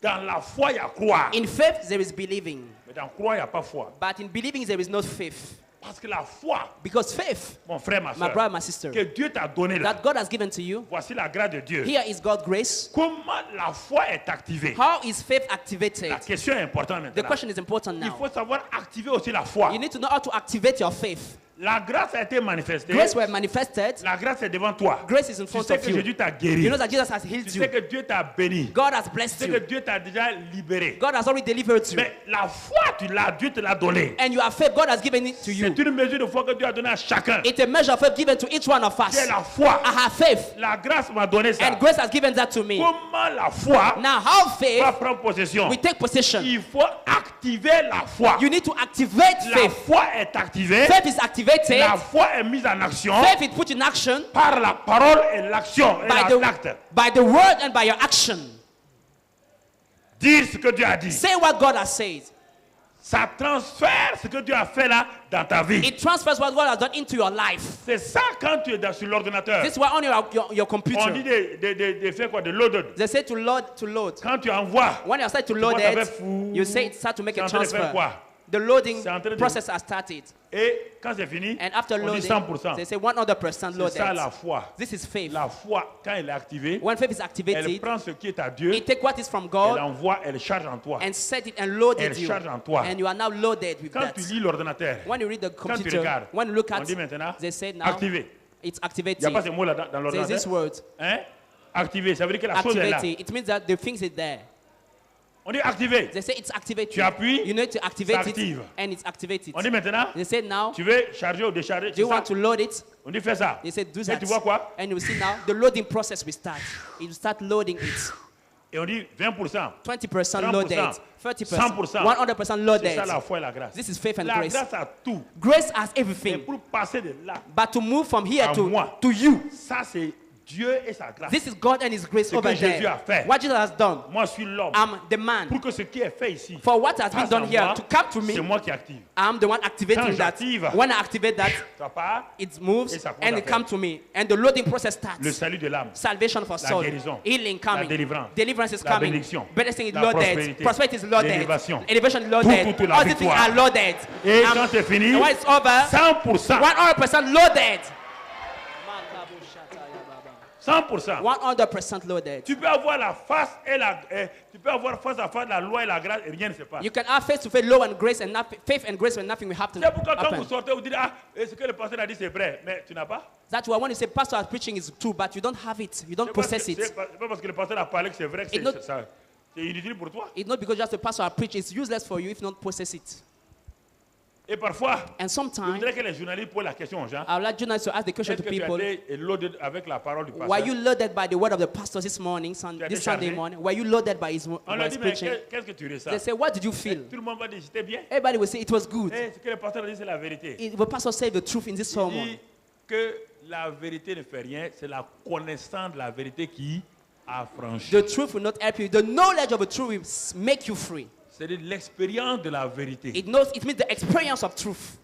Dans la foi, il y a croire. In faith, there is believing. Mais dans croire, il n'y a pas foi. But in believing, there is not faith. Parce que la foi, Because faith, mon frère, ma my soeur, brother, my sister, que Dieu t'a donné là, that God has given to you, voici la grâce de Dieu. here is God's grace. Comment la foi est activée? How is faith activated? La question est importante The maintenant. question is important Il now. faut savoir activer aussi la foi. You need to know how to activate your faith. La grâce a été manifestée. Grace were manifested. La grâce est devant toi. Grace is in Tu front sais of que you. Jésus t'a You guéri. know that Jesus has Tu healed sais you. que Dieu t'a béni. God has Tu blessed sais que you. Dieu t'a déjà libéré. God has already delivered you. Mais la foi, tu l'as, Dieu te l'a donné. And you have faith. God has given it to you. C'est une mesure de foi que Dieu a donnée à chacun. It's a measure of faith given to each one of us. J'ai la foi. I have faith. La grâce m'a donné ça. And grace has given that to me. Comment la foi Now, how va faith, prendre possession? we take possession. Il faut activer la foi. You need to activate La faith. foi est activée. Faith is activated. La foi est mise en action Faith is put in action par la parole et l'action et l'acte. by the word and by your action. Dire ce que Dieu a dit. Say what God has said. Ça transfère ce que Dieu a fait là dans ta vie. It transfers what God has done into your life. C'est ça quand tu es sur l'ordinateur. This is why on your On dit computer. de faire quoi? De load. They say to load. Quand tu envoies, When you start to tu load vois, ça fait it, fou. you say it start to make C'est a en train de faire transfer. quoi? The loading C'est en train de- process has started. Et quand c'est fini, And after on dit loading, 100%. they say 100% C'est ça la loaded. foi. This is faith. La foi, quand elle est activée, When faith is elle activated, prend ce qui est à Dieu, it take what is from elle God envoie, elle charge en toi. and set it and load Elle it you. charge en toi. And you are now loaded with Quand that. tu lis l'ordinateur, When you read the quand tu computer, regardes, when you look on at dit maintenant, they say now activé. it's Il n'y a activated. pas ce mot là dans There's this l'ordinateur. word, Hein? Activé, ça veut dire que la chose est là. activated. It means that the things is there. On dit activé. They say it's activated. Tu appuies, You need to activate ça it active. and it's activated. On dit maintenant, They say now, tu veux charger ou décharger, do you c'est ça? want to load it? On dit fais ça. They say do Et that. tu vois quoi? And you see now the loading process will start. It will start loading it. Et on dit 20%. 20% 30%, loaded, 30%, 100%. 100% C'est loaded. ça la foi et la grâce. This is faith and La grace. grâce a tout. Grace has Et everything. pour passer de là, But to move from here À moi. to you, ça c'est Dieu et sa grâce. this is God and His grace Ce que over Jésus a there. fait. What Jesus has done, Moi je suis l'homme. I'm the man. Pour que ce qui est fait ici, For what has been passe done à here moi, to come to c'est me, moi qui active. I'm the one activating Quand that. j'active, When I activate that, ça part, it moves Et ça commence and à it faire. comes to me. And the loading process starts. le salut de l'âme, Salvation for la soul. guérison, Healing coming. la délivrance, Deliverance is la coming. bénédiction, Blessing is la loaded. prospérité, Prosperity is loaded. l'élévation. Elevation is loaded. Tout, la All these things victoire. are loaded. Et quand c'est fini, And when it's over, 100%. 100% loaded. 100%. 100% loaded. Tu peux avoir la face et tu peux avoir face à face la loi et la grâce et rien ne se passe. You can have face to face, law and grace, and faith and grace when nothing will happen. C'est pourquoi quand vous happen. sortez, vous dites ce que le pasteur a dit c'est vrai, mais tu n'as pas. That's why when you say pastor is preaching is true, but you don't have it, you don't possess it. C'est pas parce que le pasteur a parlé que c'est vrai que It not- c'est inutile pour toi. It's not because just the pastor preach, it's useless for you if you don't possess it. Et parfois, And je sometimes voudrais que les journalistes posent la question aux gens. I would like journalists to ask the question Est-ce to que tu as people: été loadé avec la parole du were pasteur? you loaded by the word of the pastor this morning, Tu as this été Sunday chargé? morning? Were you loaded by his, On by leur his dit, mais preaching? qu'est-ce que tu ressens? They say, what did you feel? Tout le monde va dire, c'était bien. Everybody will say it was good. Ce que le pasteur a dit, c'est la vérité. The pastor said the truth in this Il sermon. dit que la vérité ne fait rien, c'est la connaissance de la vérité qui affranchit. The truth will not help you. The knowledge of the truth will make you free. C'est-à-dire l'expérience de la vérité. It means the experience of truth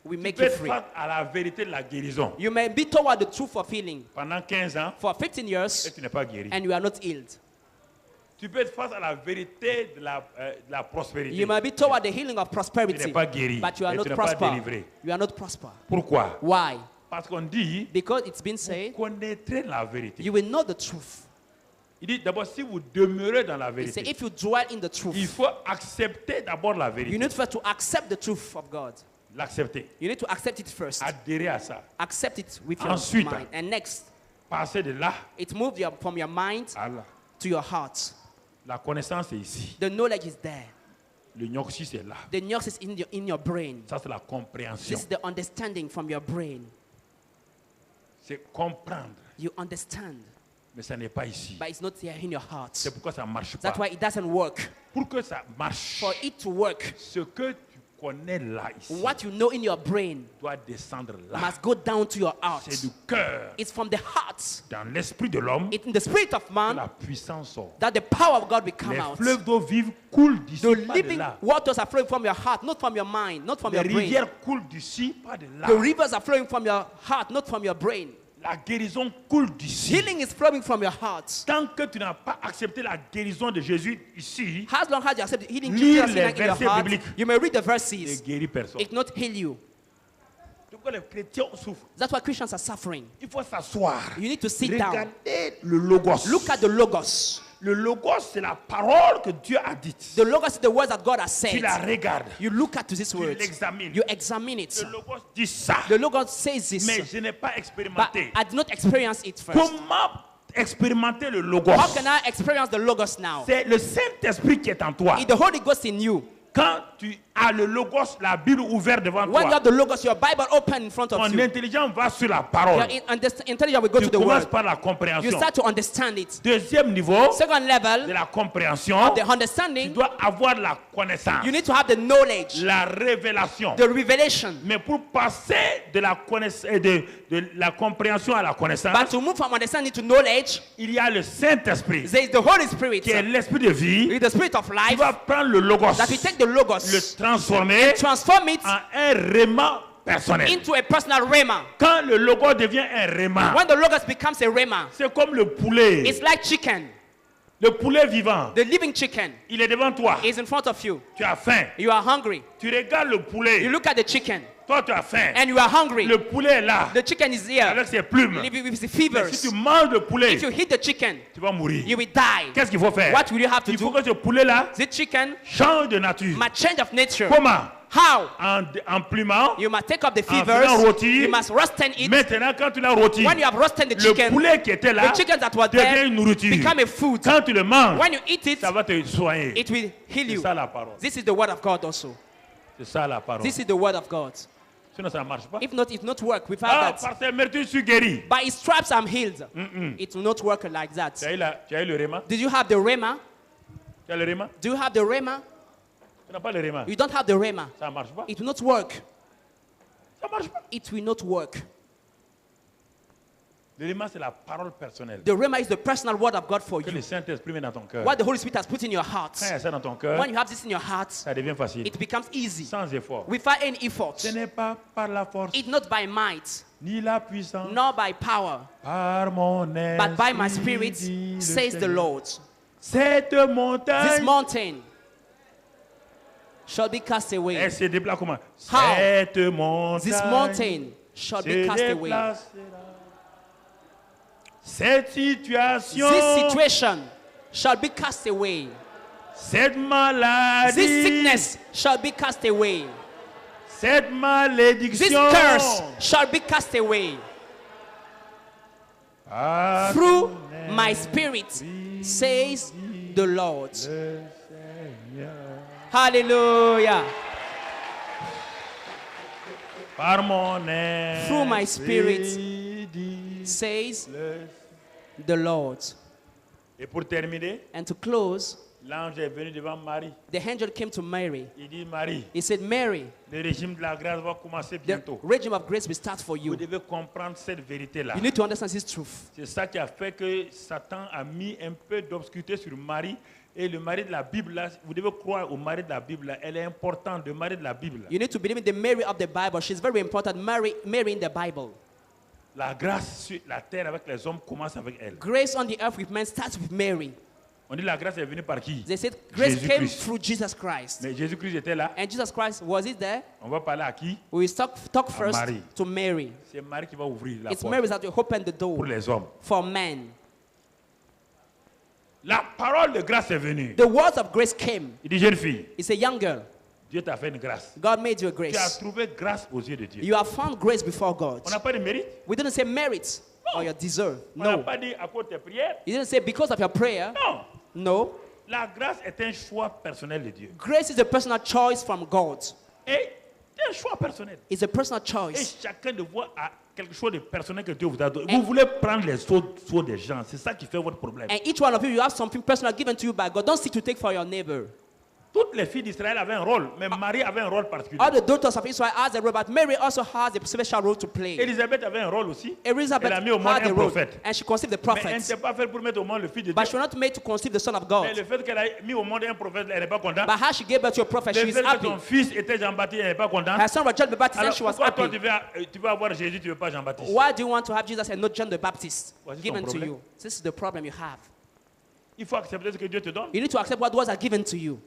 will Tu make peux you être free. face à la vérité de la guérison You may be toward the truth of healing pendant 15 ans for 15 et years tu n'es pas guéri. and you are not healed. Tu peux être face à la vérité de la prospérité. You may be toward the healing of Tu prosperity, n'es pas guéri but you are et not tu n'es pas prosper. délivré. You are not prosper. Pourquoi? Why? Parce qu'on dit, Because it's been vous said, connaîtrez la vérité. you will know the truth. Il dit d'abord, si vous demeurez dans la It says, vérité, if you dwell in the il truth, faut accepter d'abord la you vérité. need first to accept the truth of God. L'accepter. You need to accept it first. Adhérer à ça. Accept it with your Ensuite, mind. And next, passer de là it moves from your mind à là. to your heart. La connaissance est ici. The knowledge is there. Le gnosis c'est là. The news is in your brain. Ça, c'est la This compréhension. is the understanding from your brain. C'est comprendre. You understand, Mais ça n'est pas ici. but it's not here in your heart. C'est pourquoi ça ne marche pas. That's why it doesn't work. Pour que ça marche, For it to work, ce que tu connais là, ici, what you know in your brain doit descendre là. must go down to your heart. C'est du cœur. It's from the heart, Dans l'esprit de l'homme, it's in the spirit of que man, la puissance sort. that the power of God will come Les out. fleuves d'eau vive coulent d'ici, The pas de living là. waters are flowing from your heart, not from your mind, not from Les your brain. rivières coulent d'ici, pas de là. The rivers are flowing from your heart, not from your brain. La guérison coule d'ici. Healing is flowing from your heart. Tant que tu n'as pas accepté la guérison de Jésus ici, As long as you accept the healing Lire Jesus les in your versets heart, bibliques. you may read the ne verses. guérit personne. It not heal you. Pourquoi les chrétiens souffrent? That's why Christians are suffering. Il faut s'asseoir. You need to sit down. Regardez le logos. Look at the Logos. Le logos, c'est la parole que Dieu a dite. The Logos is the words that God has Tu said. la regardes. You look at this Tu words. l'examines. You examine it. Le logos dit ça. The Logos says this, Mais je n'ai pas but expérimenté. I did not experience it first. Comment expérimenter le logos? How can I experience the Logos now? C'est le Saint-Esprit qui est en toi. It's the Holy Ghost in you. Quand tu as le logos, la Bible ouverte devant When you toi, have the Logos, your Bible open in front of ton you. intelligence va sur la Your parole. intelligence will go Tu to the commences word. par la You compréhension. start to understand it. Deuxième niveau Second de level, la compréhension, the tu understanding, dois avoir la connaissance, you need to have the knowledge, la révélation. the revelation. Mais pour passer de la de la compréhension à la connaissance, But to move from understanding to knowledge, il y a le Saint-Esprit there is the Holy Spirit, qui est l'esprit de vie. with the spirit of Tu life, vas prendre le logos, that we take the le Logos transformer transform it en un rhéma personnel. into a personal rhema. Quand le logo devient un rhéma, When the logos becomes a rhema, c'est comme le poulet. it's like chicken. Le poulet vivant, The living chicken il est devant toi. is in front of you. Tu as faim. You are hungry. Tu regardes le You poulet. look at the chicken Toi, tu as faim. and you are hungry. Le poulet est là, The chicken is here avec ses plumes. with the Mais fevers. si tu manges le poulet, If you hit the chicken, tu vas mourir. you will die. Qu'est-ce qu'il faut faire? What will you have to Il faut do? que ce poulet-là The chicken change de nature. must change of nature. Comment? How? En plumant. You must take up the En fevers. faisant rôtir. You must roasten it. Maintenant, quand tu l'as rôti, When you have roasted the le chicken, poulet qui était là the chicken that was devient there une nourriture. become a food. Quand tu le manges, When you eat it, ça va te soigner. it will heal C'est you. ça la parole. This is the word of God also. C'est ça la parole. This is the word of God. Sinon, ça ne marche pas. If not, it will not work without Ah, that. par tes meurtrissures, je suis guéri. By his stripes I'm healed. It will not work like that. Tu as eu le rhéma? Did you have the rhema? Tu as le rhéma? Do you have the rhema? Tu n'as pas le rhéma. You don't have the rhema. Ça ne marche pas. It will not work. Ça ne marche pas. It will not work. Le rhéma, c'est la parole personnelle. The rhema is the personal word of God for Que you. le Saint-Esprit met dans ton cœur. What the Holy Spirit has put in your heart. Quand il y a ça dans ton cœur, When you have this in your heart, ça devient facile. it becomes easy Sans effort. without any effort. Ce n'est pas par la force, It's not by might, ni la puissance, nor by power, par mon but by my esprit, spirit, dit le says the Seigneur. Lord. Cette This montagne, mountain shall be cast elle away. se déplace comment? How? Cette montagne This mountain shall be se cast away. déplacera. Cette situation, This situation shall be cast away. cette maladie, This sickness shall be cast away. cette This malédiction, curse shall be cast away. par Through ton my spirit, says the Lord. le Seigneur. Hallelujah. Par mon Through my spirit, esprit, dit says le- the Lord. Et pour terminer, And to close, l'ange est venu devant Marie. the angel came to Mary. Il dit, Marie, He said, Mary, le régime de la grâce va commencer the bientôt. regime of grace will start for Vous you. devez comprendre cette vérité-là. You need to understand this truth. C'est ça qui a fait que Satan a mis un peu d'obscurité sur Marie. Et le mari de la Bible, là, vous devez croire au mari de la Bible. Là, elle est importante, le mari de la Bible. You need to believe in the Mary of the Bible. She's very important. Mary in the Bible. La grâce sur la terre avec les hommes commence avec elle. Grace on the earth with men starts with Mary. On dit la grâce est venue par qui? They said grace came Jésus-Christ. through Jesus Christ. Mais Jésus-Christ était là. And Jesus Christ, was it there? On va parler à qui? We will talk first Marie. to Mary. C'est Marie qui va ouvrir la It's porte Mary that will open the pour door les hommes. for men. La parole de grâce est venue. The words of grace came. Il dit, jeune fille, It's a young girl. Dieu t'a fait une grâce. God made you a Tu as grace. trouvé grâce aux yeux de Dieu. You have found grace before God. On n'a pas de mérite. We didn't say merit or you deserve. On n'a No. pas dit à cause de tes prières. You didn't say because of your prayer. Non. No. La grâce est un choix personnel de Dieu. Grace is a personal choice from God. Et c'est un choix personnel. It's a personal Et choice. chacun de vous a quelque chose de personnel que Dieu vous a donné. Vous voulez prendre les sauts des gens. C'est ça qui fait votre problème. And each one of you have something personal given to you by God. Don't seek to take for your neighbor. Toutes les filles d'Israël avaient un rôle, mais Marie avait un rôle particulier. All the daughters of Israel has a role, but Mary also has a special role to play. Élisabeth avait un rôle aussi. Elizabeth Elle a mis au monde had un a role, prophète. and she conceived the Mais elle prophet. n'était pas faite pour mettre au monde le fils de Dieu. But she was not made to conceive the son of God. Mais le fait qu'elle ait mis au monde un prophète, elle n'est pas contente. But how she gave birth to a prophet, she Le is fait que happy. son fils était Jean-Baptiste, elle n'est pas contente. Her son was John the Baptist, and Alors she was pourquoi toi happy. tu veux avoir Jésus, tu ne veux pas Jean-Baptiste? Why do you want to have Jesus and not John the Baptist Voici given ton to problème. you? This is the problem you have. Il faut accepter ce que Dieu te donne. You need to accept what was given to you.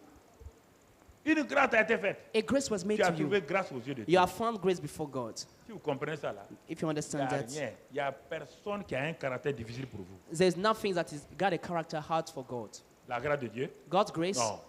Une grâce a été faite. A grace was made Tu as to you. trouvé grâce aux yeux de Dieu. You have found grace before God. Si vous comprenez ça là, If you il n'y understand a that, rien. Il n'y a personne qui a un caractère difficile pour vous. there's nothing that is got a character hard for God. La grâce de Dieu? God's grace, Non.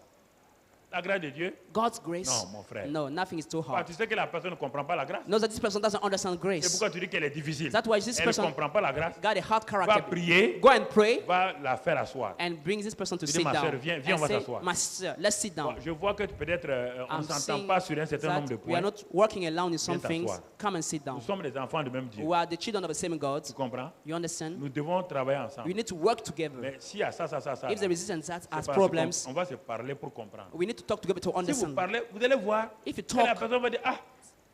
La grâce de Dieu? God's grace, Non, mon frère. no, nothing is too Ah, hard. tu sais que la personne ne comprend pas la grâce. Knows that this person doesn't understand C'est grace. pourquoi tu dis qu'elle est difficile. That's why this Elle ne person comprend pas la grâce. got a hard Va character. prier, Go and pray va la faire asseoir. and bring this person to Tu dis, sit ma down. sœur, viens, on And va say, s'asseoir. my sister, let's sit down. Je vois que peut-être on ne I'm s'entend saying pas sur un certain that nombre de we are points. not working alone in some Viens things. t'asseoir. Come and sit down. Nous sommes des enfants du même Dieu. We are the children of the same God. Tu comprends? You understand? Nous devons travailler We ensemble. need to work together. Mais s'il y a ça, If there is this and that c'est as parce problems, qu'on va se parler pour comprendre. we need to talk together to Si vous understand. parlez, vous allez voir If you que la talk, personne va dire, ah,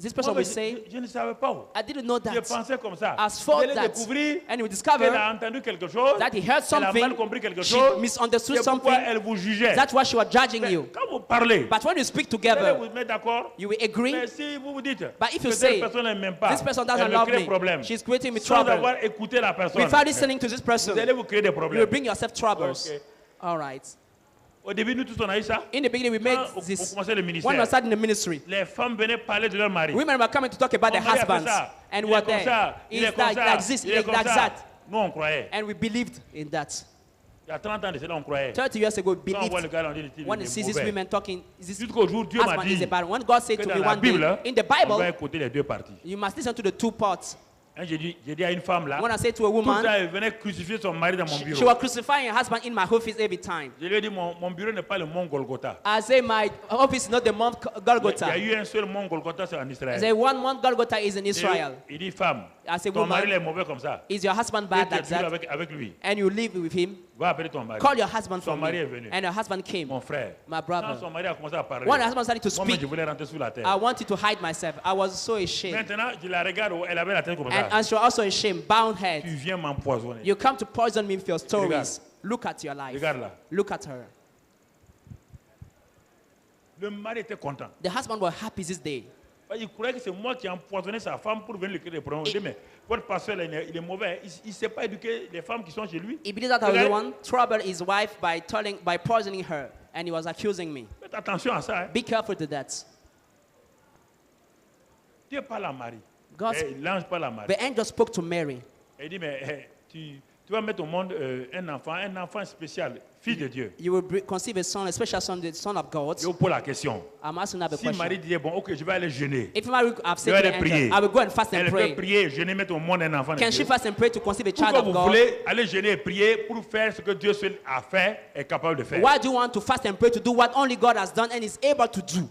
This person Moi, will say, je ne savais pas. I didn't know Je that. pensais comme ça. I Vous thought allez that. découvrir And you will qu'elle discover a entendu quelque chose, that he heard elle a mal something, compris quelque she chose, misunderstood c'est pourquoi something. elle vous jugeait. That's why she was judging Mais you. quand vous parlez, But when you speak vous allez together, vous mettre d'accord. you will agree. Mais si vous vous dites But if you que say, cette personne ne m'aime pas, this person elle doesn't me love crée me, problème, she's creating me sans trouble, avoir écouté la personne, without listening to this person, vous allez vous créer des you will problèmes. bring yourself troubles. Okay. All right. Au début, nous tous on a eu ça. In the beginning, we made Quand on this. commençait le When we ministère, were starting the ministry, les femmes venaient parler de leur mari. women were coming to talk about their Mon mari a fait husbands. ça. And Il we were est comme there. ça. Il est It's comme like ça. this, Il est like comme ça. that. Nous, on croyait. And we believed in that. Il y a 30 ans de cela, on croyait. 30 years ago, we Quand on voit le believed. gars, on dit, When il he est sees these mauvais. women talking, this Jusqu'au jour, Dieu m'a husband is dit a bad one. When God said que to dans me la one Bible, day, in the on doit Bible, écouter les deux parties. you must listen to the two parts. Hein, j'ai dit à une femme là, When I say to a tout le temps, woman, elle venait crucifier son mari dans mon she bureau. was crucifying her husband in my office every time. Je lui ai dit, mon bureau n'est pas le mont Golgotha. I say my office is not the Mount Il y a Golgotha. eu un seul mont Golgotha, c'est en I Israël. say one Mount Golgotha is in Israel. Il dit, femme, I say, ton mari woman, est mauvais comme ça. is your husband Et bad tu es like toujours that? avec lui. And you live with him? Va appeler ton mari. Call your husband Son for mari me. est venu. And her husband came. Mon frère. My Quand brother. son mari a commencé à parler, When her husband started to moi-même, speak, je voulais rentrer sous la terre. I wanted to hide myself. I was so ashamed. Maintenant, je la regarde, elle avait la tête comme And ça. she was also ashamed, bound Tu head. viens m'empoisonner. You come to poison me with your stories. Regarde. Look at your life. Regarde là. Look at her. Le mari était content. The husband was happy this day. Il croyait que c'est moi qui ai empoisonné sa femme pour venir lui créer des problèmes. Je dis, mais votre pasteur, là, il est mauvais. Il ne sait pas éduquer les femmes qui sont chez lui. He believed that I was the Regarde. one troubled his wife by poisoning her. And he was accusing me. Faites attention à ça. Hein. Be careful to that. Dieu parle à Marie. God's- L'ange parle à Marie. The angel spoke to Mary. Et il dit, mais tu vas mettre au monde un enfant spécial, fils de Dieu. You will conceive a son, a special son, the son of God. Je vous pose la question. I'm asking her a Si question. Marie disait, bon, ok, je vais aller jeûner. If Mary, I've Je said vais to aller the prier. angel, I will go and fast and Elle peut pray. prier, jeûner, mettre au monde un enfant de Can she Dieu. fast and pray to conceive a child Pourquoi of vous God? voulez aller jeûner et prier pour faire ce que Dieu seul a fait, est capable de faire? Why do you want to fast and pray to do what only God has done and is able to do?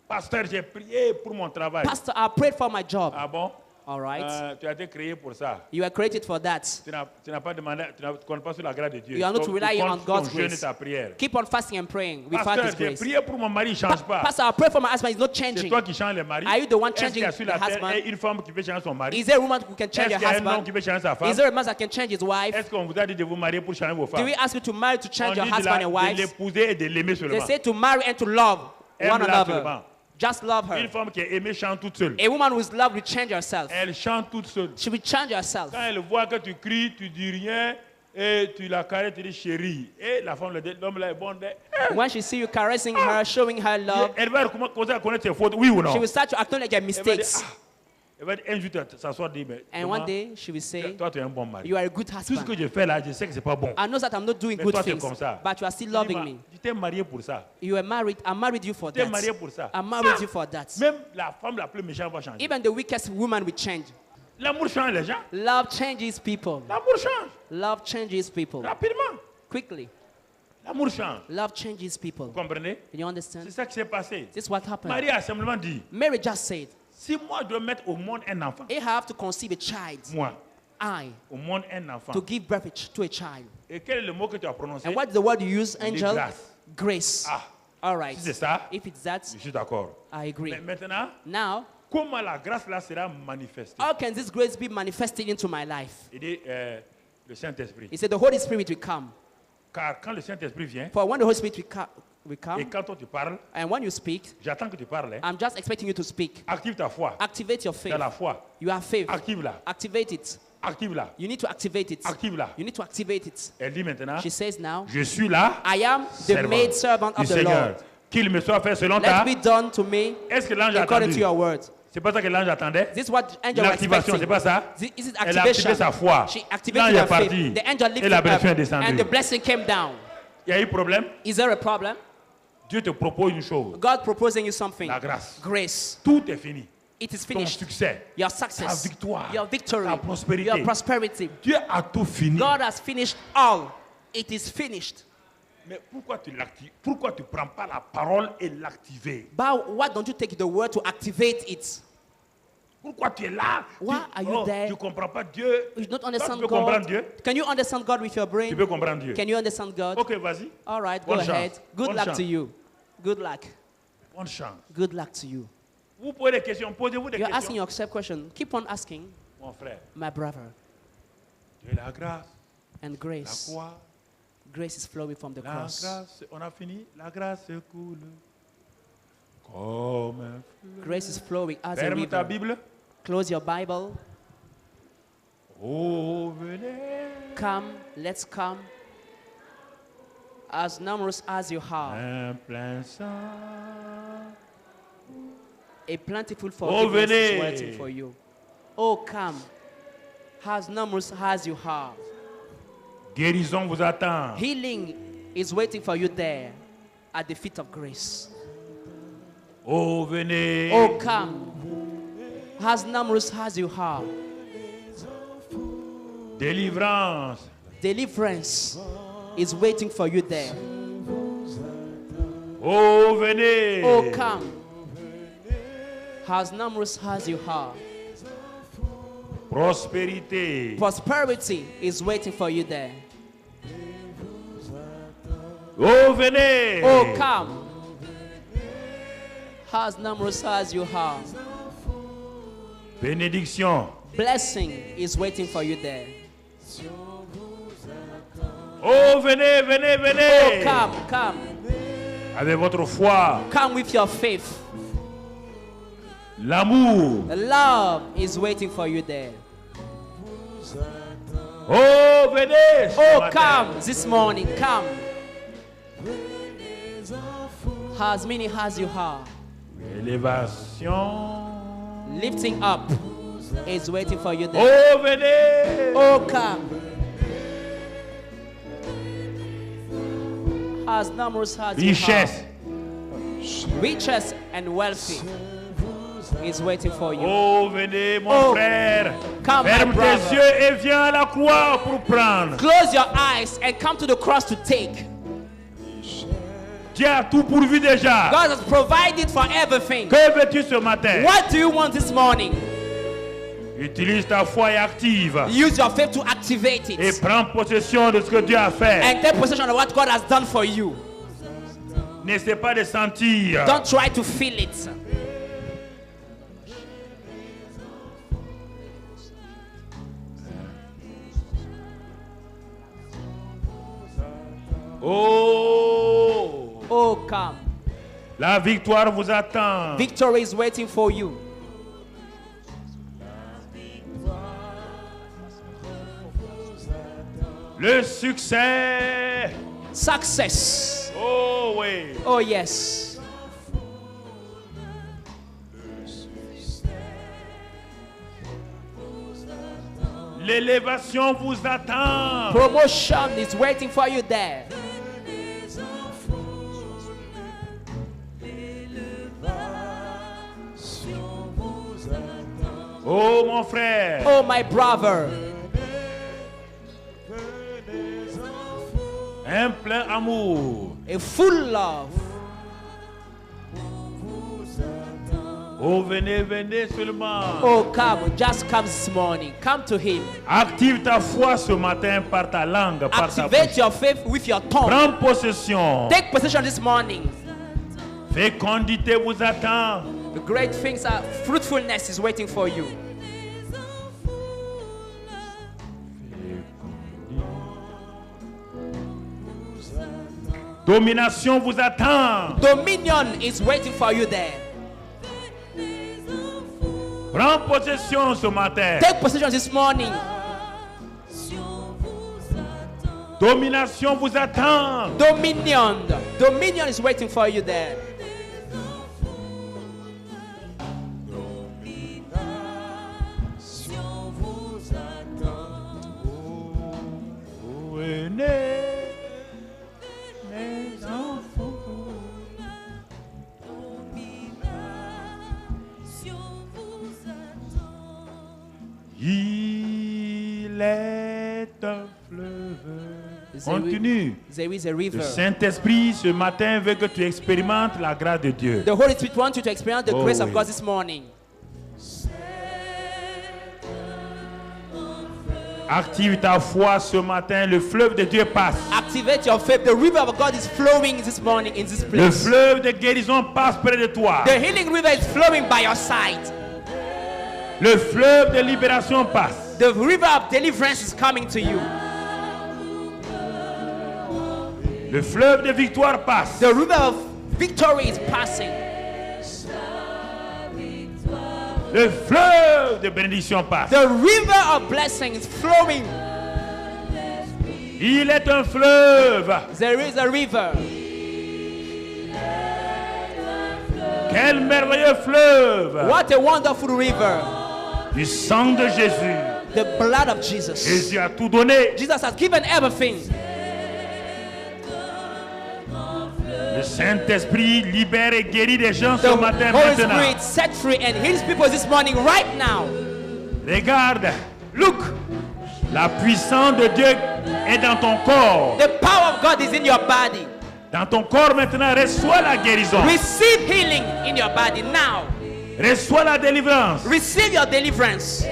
Pasteur, j'ai prié pour mon travail. Pastor, I prayed for my job. Ah bon? All right. Tu as été créé pour ça. You are created for that. Tu n'as pas demandé, tu ne comptes pas sur la grâce de Dieu. You are not Tu relying comptes on sur God's ton jeûne et grace. ta prière. Keep on fasting and praying without Pasteur, His j'ai grace. prié pour mon mari, il ne change pas. Pastor, I pray for my husband. He's not C'est changing. toi qui changes le mari. Are you the one Est-ce qu'il y a changing sur the la terre husband? une femme qui peut changer son mari? Is there a woman who can Est-ce change qu'il your y a un homme husband? qui peut changer sa femme? Is there a man that can change his wife? Est-ce qu'on vous a dit de vous marier pour changer vos Do femmes? we ask you to marry to On change your dit husband and de wives? l'épouser et de l'aimer They seulement. say to marry and to love one Aime-la another. seulement. Just love Une her. femme qui est aimée chante toute seule. A woman who is loved will change herself. Elle chante toute seule. She will change herself. Quand elle voit que tu cries, tu dis rien, et tu la caresses, tu dis chérie. Et la femme, l'homme là est bon. When she see you caressing her, showing her love, Elle va commencer à connaître ses fautes, oui ou non? she will start to acknowledge her Elle va dire, mistakes. elle va dire, un jour, tu s'assoit et dire, mais And one day she will say, toi, tu es un bon mari. you are a good Tout ce que husband. je fais là, je sais que c'est pas bon. I know that I'm not doing Mais good toi, tu es things, comme ça. but you are still Tu dis, loving me. tu t'es marié pour ça. You are married. I married you for Tu t'es marié that. pour ça. I married you for that. Même la femme la plus méchante va changer. Even the weakest woman will change. L'amour change les gens. Love changes people. L'amour change. Love changes people. Rapidement. Quickly. L'amour change. Love changes people. Vous comprenez? Can you understand? C'est ça qui s'est passé. This is what happened. Marie a simplement dit, Mary just said, si moi je dois mettre au monde un enfant, I have to conceive a child. moi, I, au monde un enfant. to give birth to a child. Et quel est le mot que tu as prononcé? And what's the word you use, Il dit angel? grâce. Grace. Ah, All right. si c'est ça, If it's that, je suis d'accord. I agree. Mais maintenant, Now, comment la grâce là sera manifestée? how can this grace be manifested into my life? Il dit le Saint-Esprit. He said the Holy Spirit will come. Car quand le Saint-Esprit vient, For when the Holy Spirit will et come, quand toi tu parles, and when you speak, j'attends que tu parles. Hein. I'm just expecting you to speak. Active ta foi. Activate your Tu faith. as la foi. You have faith. Active-la. Activate it. Active-la. You need to activate it. Active-la. You need to activate it. Elle dit maintenant, She says now, je suis là, I am the maid servant du of the Seigneur. Lord. Qu'il me soit fait selon ta... Let be done to me Est-ce que l'ange a according attendu? to your word. C'est pas ça que l'ange attendait? This is what angel was L'activation, c'est expecting. pas ça? This is Elle a activé activation. sa foi. She L'ange activated est her faith. parti. The angel Et lifted la up, blessure est descendue. and the blessing came down. Il y a eu problème? Is there a problem? Dieu te propose une chose. God proposing you something. La grâce. Grace. Tout est fini. It is Ton finished. succès. Your Ta success. victoire. Your victory. Ta prospérité. Your prosperity. Dieu a tout fini. God has finished all. It is finished. Mais pourquoi tu l'actives? Pourquoi tu ne prends pas la parole et l'activer? But why don't you take the word to activate it? Pourquoi tu es là? Why are you there? Tu ne comprends pas Dieu. You don't Toi, understand tu peux comprendre God. Dieu. Can you understand God with your Tu brain? peux comprendre Dieu. Can you understand God? Ok, vas-y. All right, go Bonne ahead. chance. Good Bonne luck chance. to you. Good luck. Bonne chance. Good luck to you. Vous posez des questions, posez-vous des You're asking questions. yourself question. Keep on asking, Mon frère, my brother. de la grâce, And la grace. croix, Grace is flowing from the la cross. grâce, on a fini. La grâce coule comme un fleuve. Grace is flowing as a Ferme ta river. Bible. Close your Bible. Oh, venez, Come, let's come. As numerous as you are, un plein sang. a plentiful Oh, forgiveness is venez. waiting for you. Oh, come. As numerous as you are, Guérison vous attend. healing is waiting for you there at the feet of grace. Oh, venez. Oh, come. As numerous as you are, Délivrance. deliverance is waiting for you there. Oh, venez. Oh, come. As numerous as you are, Prospérité. prosperity is waiting for you there. Oh, venez. Oh, come. As numerous as you are, Bénédiction. blessing is waiting for you there. Oh, venez, venez, Oh, venez. come. Avec votre foi, Come with your faith. l'amour. Love is waiting for you there. Oh, venez. ce Oh, matin. come this morning. Come. As many as you are, Élévation. lifting up is waiting for you there. Oh, venez. Oh, come. As numerous as you Richesse. are, riches and wealthy is waiting for you. Oh, venez, mon Oh, frère. come, my Ferme brother. tes yeux et viens à la croix pour prendre. Close your eyes and come to the cross to take. Dieu a tout pourvu déjà. God has provided for everything. Que veux-tu ce matin? What do you want this morning? Utilise ta foi et active. Use your faith to activate Et it prends possession de ce que Dieu a fait. and take possession of what God has done for you. N'essaie pas de sentir. Don't try to feel it. Oh, Oh, come. la victoire vous attend. Victory is waiting for you. Le succès. Success. Oh oui. Oh, yes. L'élévation vous attend. Promotion is waiting for you there. Oh mon frère. Oh, my brother. Un plein amour. A full love. Oh venez, venez seulement. Oh, come. Just come this morning. Come to Him. Active ta foi ce matin par ta langue, par ta Activate bouche. your faith with your tongue. Prends possession. Take possession this morning. Fécondité vous attend. The great things are fruitfulness is waiting for you. Domination vous attend. Dominion is waiting for you there. Prends possession ce matin. Take possession this morning. Domination vous attend. Dominion. Dominion is waiting for you there. Venez, mes enfants. Il est un fleuve. Continue. There is a Le river. Saint-Esprit, ce matin, veut que tu expérimentes la grâce de Dieu. The Holy Spirit wants you to experience the Oh, grace of oui. God this morning. Active ta foi ce matin, le fleuve de Dieu passe. Activate your faith. The river of God is flowing this morning in this Le place. fleuve de guérison passe près de toi. The healing river is flowing by your side. Le fleuve de libération passe. The river of deliverance is coming to you. Le fleuve de victoire passe. The river of victory is passing. Le fleuve de bénédiction passe. The river of blessing is flowing. Il est un fleuve. There is a river. Quel merveilleux fleuve. What a wonderful river. Du sang de Jésus. The blood of Jesus. Jésus a tout donné. Jesus has given everything. Le Saint-Esprit libère et guérit des gens The ce matin Holy maintenant. Spirit set free and heals people this morning right now. Regarde, Look, la puissance de Dieu est dans ton corps. the power of God is in your body. Dans ton corps maintenant, reçois la guérison. Receive healing in your body now. Reçois la délivrance. Receive your deliverance.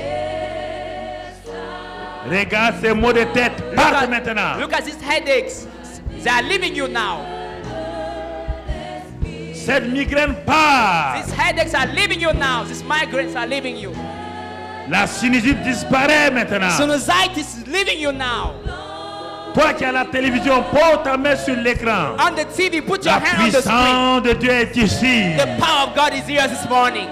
Regarde ces maux de tête. Parte maintenant. Look at these headaches. They are leaving you now. Cette migraine part. These headaches are leaving you now. These migraines are leaving you. La sinusite disparaît maintenant. Sinusitis is leaving you now. Toi qui as la télévision, pose ta main sur l'écran. On the TV, put your La hand on the screen. puissance de Dieu est ici. The power of God is here this morning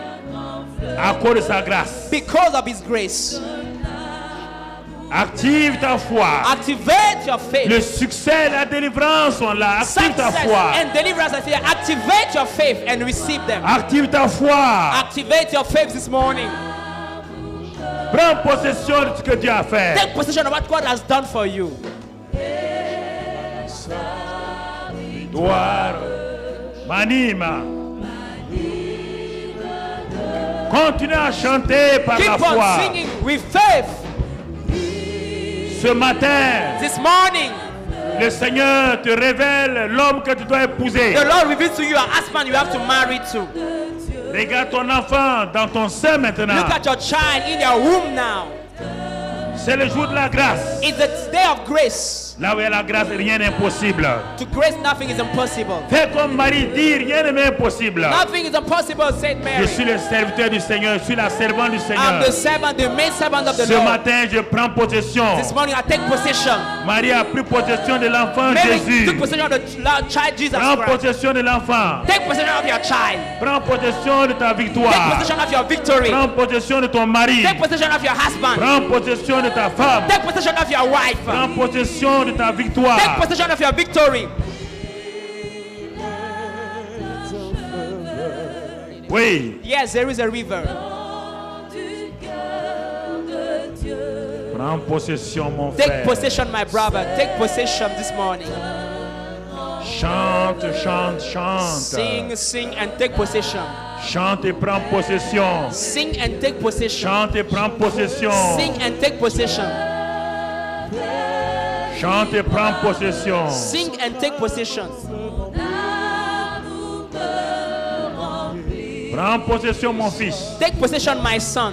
À cause de sa grâce. because of His grace. Active ta foi. Activate your faith. Le succès et la délivrance sont là. Active ta Success foi. and deliverance are here. Activate your faith and receive them. Active ta foi. Activate your faith this morning. Prends possession de ce que Dieu a fait. Take possession of what God has done for you. Gloire. M'anime. Continue à chanter par Keep la on foi. singing with faith. Ce matin, This morning, le Seigneur te révèle l'homme que tu dois épouser. the Lord reveals to you a husband you have to marry to. Regarde ton enfant dans ton sein maintenant. Look at your child in your womb now. C'est le jour de la grâce. It's the day of grace. Là où il y a la grâce, rien n'est impossible. To grace, nothing is impossible. Fais comme Marie dit, rien n'est impossible. Nothing is impossible, said Je Mary. suis le serviteur du Seigneur, je suis la servante du I'm Seigneur. the servant, the maid servant of the Ce Lord. matin, je prends possession. This morning I take possession. Marie a pris possession de l'enfant Mary Jésus. took possession of the child Jesus Prends Christ. possession de l'enfant. Take possession of your child. Prends possession de ta Take victoire. possession of your victory. Prends possession de ton mari. Take possession of your husband. Prends possession de ta femme. Take possession of your wife. Prends possession de ta victoire. Take possession of your victory. Oui. Yes, there is a river. Prends possession, mon Take frère. possession, my brother. Take possession this morning. Chante, chante, chante. Sing, sing, and take possession. Chante et prends possession. Sing and take possession. Chante et prends possession. Sing and take possession. Chante et prends possession. Sing and take possession. Prends possession, mon fils. Take possession, my son.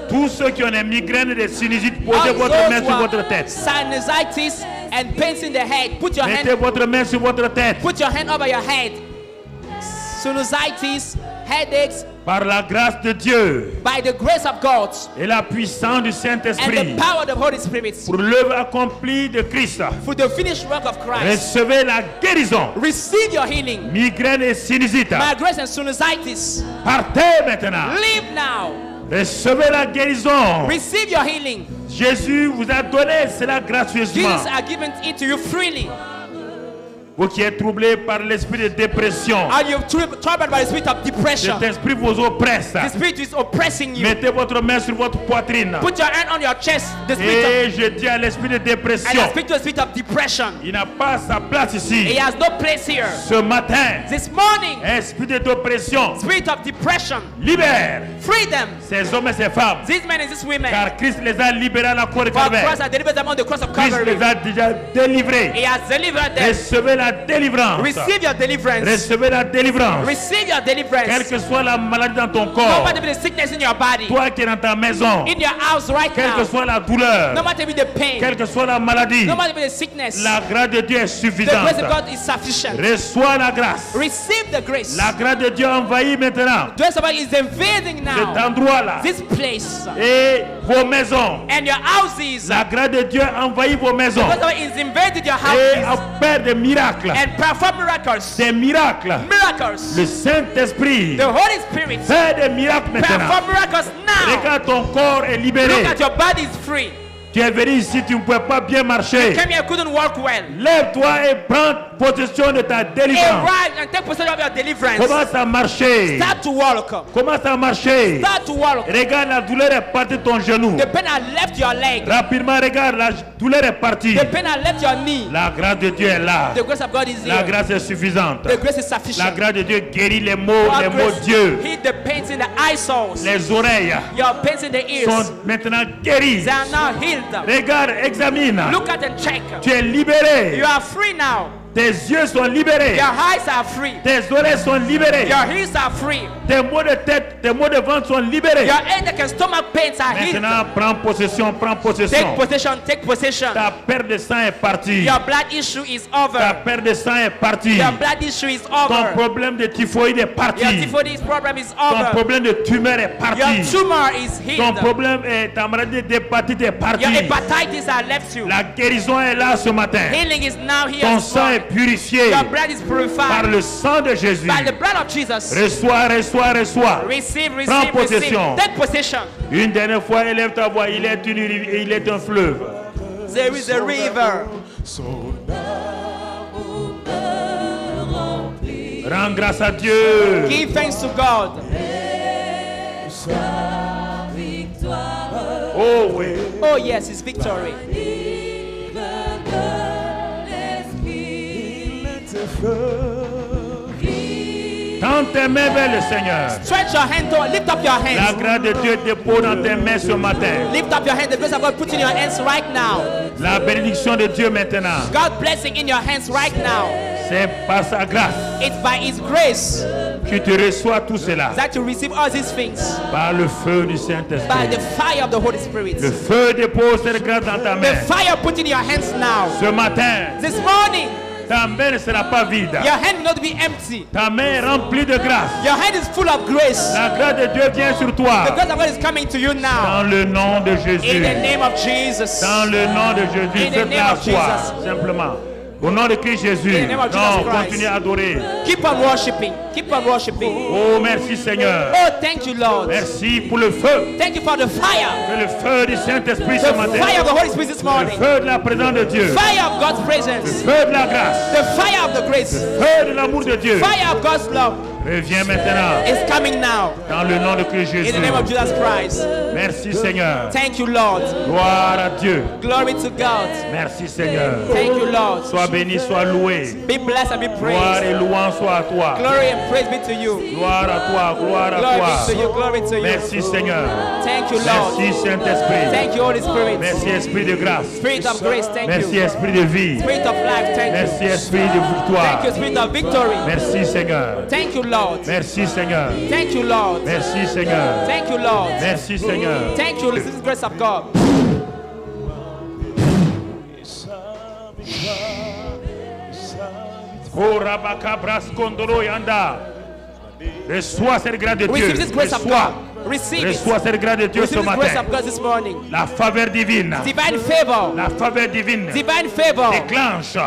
Tous ceux qui ont des migraines et des sinusites, posez All votre those main who sur have votre tête. sinusitis and pains in the head, put your Mettez hand, votre main sur votre tête. put your hand over your head. Sinusitis, headaches, Par la grâce de Dieu by the grace of God et la puissance du and Saint-Esprit, the power of the Holy Spirit, pour l'œuvre accomplie de Christ, for the finished work of Christ, recevez la guérison. receive your healing. Migraine et sinusite, Migraines and sinusitis, partez maintenant. leave now. Recevez la guérison. Receive your healing. Jésus vous a donné cela gracieusement. Jesus are given it to you freely. Vous qui êtes troublés par l'esprit de dépression, And you're troubled by the spirit of depression. cet esprit vous oppresse. The spirit is oppressing you. Mettez votre main sur votre poitrine. Put your hand on your chest. The spirit Et je dis à l'esprit de and I dépression, speak to the spirit of depression. il n'a pas sa place He ici. has no place here. Ce matin, This morning, esprit de dépression, spirit of depression, libère free them. ces hommes et ces femmes. These men and these women. Car Christ les a libérés à la croix de For Christ Calvaire. has delivered them on the cross of Christ Calvary. les a déjà délivrés. He has delivered them. Recevez la délivrance. Receive your deliverance. Recevez la délivrance. Receive your Quelle deliverance. que soit la maladie dans ton No corps, matter the sickness in your body, toi qui es dans ta maison, in your house right quelle que now, soit la douleur, no matter the pain, quelle que soit la maladie, no matter the sickness, la grâce de Dieu est the suffisante. grace of God is sufficient. Reçois la grâce. Receive the grace. La grâce de Dieu envahit maintenant The grace of God is invading cet now endroit-là this place et vos maisons. and your houses. La grâce de Dieu envahit vos maisons The grace of God is invaded your et houses opère des miracles. and perform miracles. Des miracles. Miracles. Le Saint-Esprit The Holy Spirit fait des miracles maintenant. perform miracles now. Regarde, ton corps est libéré. Look at your body is free. Tu es venu ici, tu ne pouvais pas bien marcher. Came here, couldn't walk well. Lève-toi et prends possession de ta délivrance. Arise and take possession of your deliverance. Commence à marcher. Start to walk. Commence à marcher. Start to walk. Regarde, la douleur est partie de ton genou. The pain has left your leg. Rapidement, regarde, la douleur est partie. The pain has left your knee. La grâce de Dieu est là. The grace of God is La here. grâce est suffisante. The grace is La sufficient. grâce de Dieu guérit les maux, God's les maux grace de Dieu. heal the pains in the eye soles. Les oreilles Your pains in the ears. sont maintenant guéries. They are now healed. Regarde, examine. Look at and check. Tu es libéré. You are free now. Tes yeux sont libérés. Your eyes are free. Tes oreilles sont libérées. Your ears are free. Tes maux de tête, tes maux de ventre sont libérés. Your headache and stomach pains are healed. Maintenant, prends possession, prends possession. Take possession, take possession. Ta perte de sang est partie. Your blood issue is Ta over. perte de sang est partie. Your blood issue is Ton over. problème de typhoïde est parti. Your typhoid problem is Ton over. problème de tumeur est Your parti. tumor is Ton healed. problème est ta maladie d'hépatite est Your partie. hepatitis has left you. La guérison est là ce matin. Healing is now here. Ton this sang est morning. purifié Your blood is par purified le sang de Jésus. by the blood of Jesus. Reçois, reçois, reçois. Receive, Prends receive, receive. possession. Take possession. Une dernière fois, élève ta voix. Il est un fleuve. There is a river. Rends grâce à Dieu. Give thanks to God. Oh oui. Oh yes, it's victory. Tends tes mains vers le Seigneur. Stretch your hand to lift up your La hands. grâce de Dieu dépose dans tes mains ce matin. Lift up your hand. The grace of God put in your hands right now. La bénédiction de Dieu maintenant. God blessing in your hands right now. C'est par sa grâce It's by His grace que tu reçois tout cela. that you receive all these things. Par le feu du By Saint-Esprit. the fire of the Holy Spirit. Le feu dépose cette grâce dans ta The main. fire put in your hands now. Ce matin, This morning, ta main ne sera pas vide. your hand will not be empty. Ta main est remplie de grâce. Your hand is full of grace. La grâce de Dieu vient sur The toi. grace of God is coming to you now. Dans le nom de In Jésus. the name of Jesus. Dans le nom de Jésus. In the Faites name la of foi. Jesus. Simplement. Au nom de Christ Jésus. In the name of Jesus Non, Christ. continuez à adorer. Keep on worshiping. Keep on worshiping. Oh, merci Seigneur. Oh, thank you, Lord. Merci pour le feu. Thank you for the fire. Que le feu du Saint-Esprit ce The matin. fire of the Holy Spirit this Le morning. feu de la présence de Dieu. Fire of God's presence. Feu de la grâce. The fire of the grace. Feu de l'amour de Dieu. Fire of God's love Reviens maintenant. is coming now. Dans le nom de Christ In Jésus. the name of Jesus Christ. Merci Seigneur. Thank you, Lord. Gloire à Dieu. Glory to God. Merci Seigneur. Thank you, Lord. Sois béni, sois loué. Be blessed and be Gloire praised. et louange soit à toi. Glory and praise be to you. Gloire à toi, gloire à Glory toi. be to you. Glory to you. Merci Seigneur. Thank you, Lord. Merci Saint-Esprit. Thank you, Holy Spirit. Merci Esprit de grâce. Spirit of grace, thank Merci you. Esprit de vie. Spirit of life, thank Merci you. Esprit de Thank victoire. you, Spirit of victory. Merci Seigneur. Thank you, Lord. Merci Seigneur. Thank you, Lord. Merci Seigneur. Thank you, Lord. Merci Seigneur. Thank you, this is the grace of God. Oh Rabaka Braskondoro Yanda. Reçois cette grâce de Dieu. Receive this grace of Reçois. God. Receive it. Reçois cette grâce de Dieu ce Receive this grace matin. of God this morning. La faveur divine. Divine favor. La faveur divine. Divine favor. Déclenche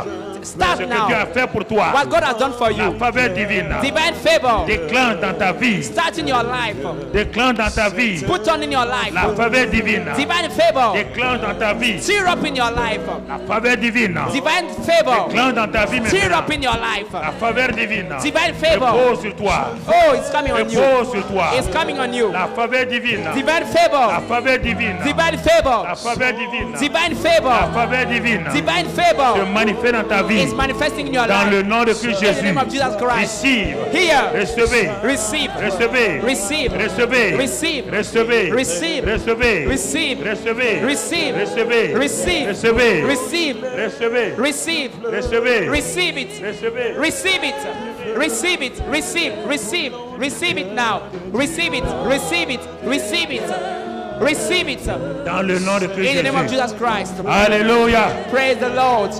ce Start que Dieu now. a fait pour toi. What God has done for La you. faveur divine. Divine favor. Déclenche dans ta vie. Start in your life. Déclenche dans ta vie. Put on in your life. La faveur divine. Divine favor. Déclenche dans ta vie. Tear up in your life. La faveur divine. Divine favor. Déclenche dans ta vie Tear maintenant. up in your life. La faveur divine. Divine favor. Repose sur toi. Oh, it's coming on you. Repose sur toi. It's coming on you. La faveur divine. Divine La favor. faveur divine. Divine favor. La faveur divine. Divine La favor. faveur divine. Divine Se favor. manifeste dans ta vie. vie. is manifesting in your Dans life. le nom de Christ In the Jésus. name of Jesus Christ. Receive. Here. Recevez. Receive. Recevez. Receive. Recevez. Receive. Recevez. Receive. Recevez. Receive. Recevez. Receive. Recevez. Receive. Recevez. Receive. Recevez. Receive. Recevez. Receive it. Recevez. Receive it. Receive it. Receive. Receive. Receive it now. Receive it. Receive it. Receive it. Receive it. Dans le nom de Christ In the name of Jésus. Jesus Christ. Alléluia. Praise the Lord.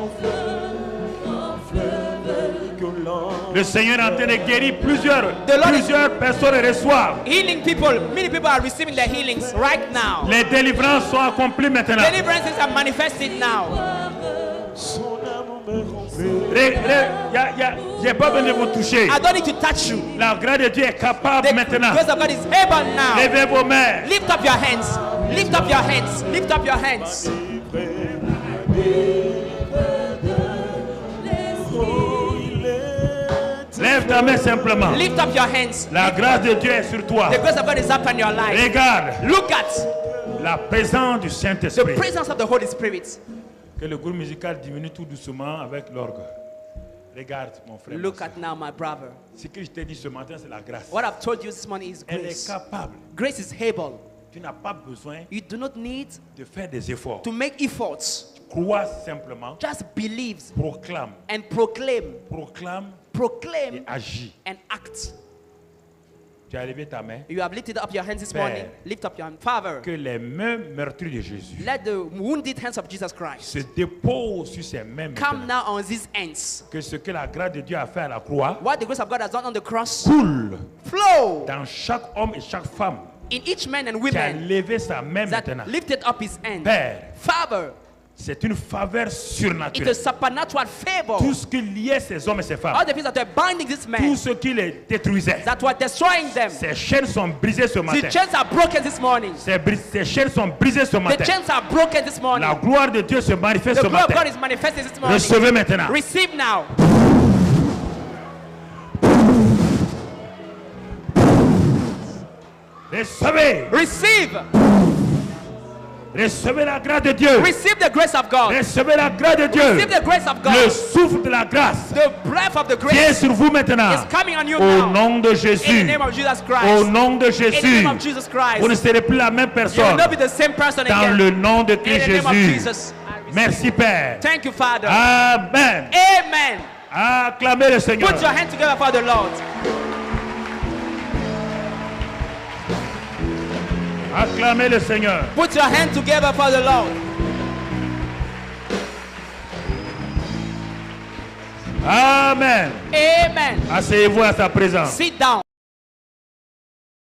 Le Seigneur est en train de guérir plusieurs Lord is- personnes reçoivent. Healing people. Many people are receiving their healings right now. Les délivrances sont accomplies maintenant. Deliverances are manifested now. J'ai pas besoin de vous toucher. I don't need to touch you. La grâce de Dieu est capable The maintenant. grace of God is able now. Levez vos mains. Lift up your hands. Lift up your hands. Lift up your hands. Lève ta main simplement. Lift up your hands. La grâce de Dieu est sur toi. The grace of God is upon your life. Regarde Look at la présence du the Saint-Esprit. presence of the Holy Spirit. Que le groupe musical diminue tout doucement avec l'orgue. Regarde mon frère. Look ma at soeur. now, my brother. Ce que je t'ai dit ce matin, c'est la grâce. What I've told you this morning is Elle est grace. capable. Grace is able. Tu n'as pas besoin You do not need de faire des efforts. to make efforts. Crois simplement, Just believe proclame, and proclaim. proclame et Proclaim agis. and act. Tu as levé ta main. You have lifted up your hands this Père. morning. Lift up your hand. Father, Que les mains meurtries de Jésus let the wounded hands of Jesus Christ se déposent sur ses mains come maintenant. now on these hands. Que ce que la grâce de Dieu a fait à la croix What the grace of God has done on the cross, coule flow dans chaque homme et chaque femme in each man and qui a woman levé sa main that maintenant. lifted up his hand. Père, Father, c'est une faveur it surnaturelle. is supernatural favor. Tout ce qui liait ces hommes et ces femmes, All the things that were binding this tout man, ce qui les détruisait, that were destroying them, ces chaînes sont brisées ce the matin. chains are broken this morning. Ces chaînes sont brisées ce The matin. chains are broken this morning. La gloire de Dieu se manifeste The ce glory of matin. God is manifested this morning. Recevez maintenant. Receive now. Recevez. Receive. Recevez la grâce de Dieu. Receive the grace of God. Recevez la grâce de Dieu. Receive the grace of Le God. souffle de la grâce The breath of the qui est grace sur vous maintenant. is coming on you Au now. nom de In the Jésus. name of Jesus Au Christ. nom de In the Jésus. name of Jesus Christ. Vous ne serez plus la même You will personne. not be the same person Dans again. le nom de In Christ the name of Jésus. Jesus. I receive. Merci Père. Thank you, Father. Amen. Amen. Acclamez le Seigneur. Put your hand together for the Lord. Acclamez le Seigneur. Put your hand together for the Lord. Amen. Amen. Asseyez-vous à sa présence. Sit down.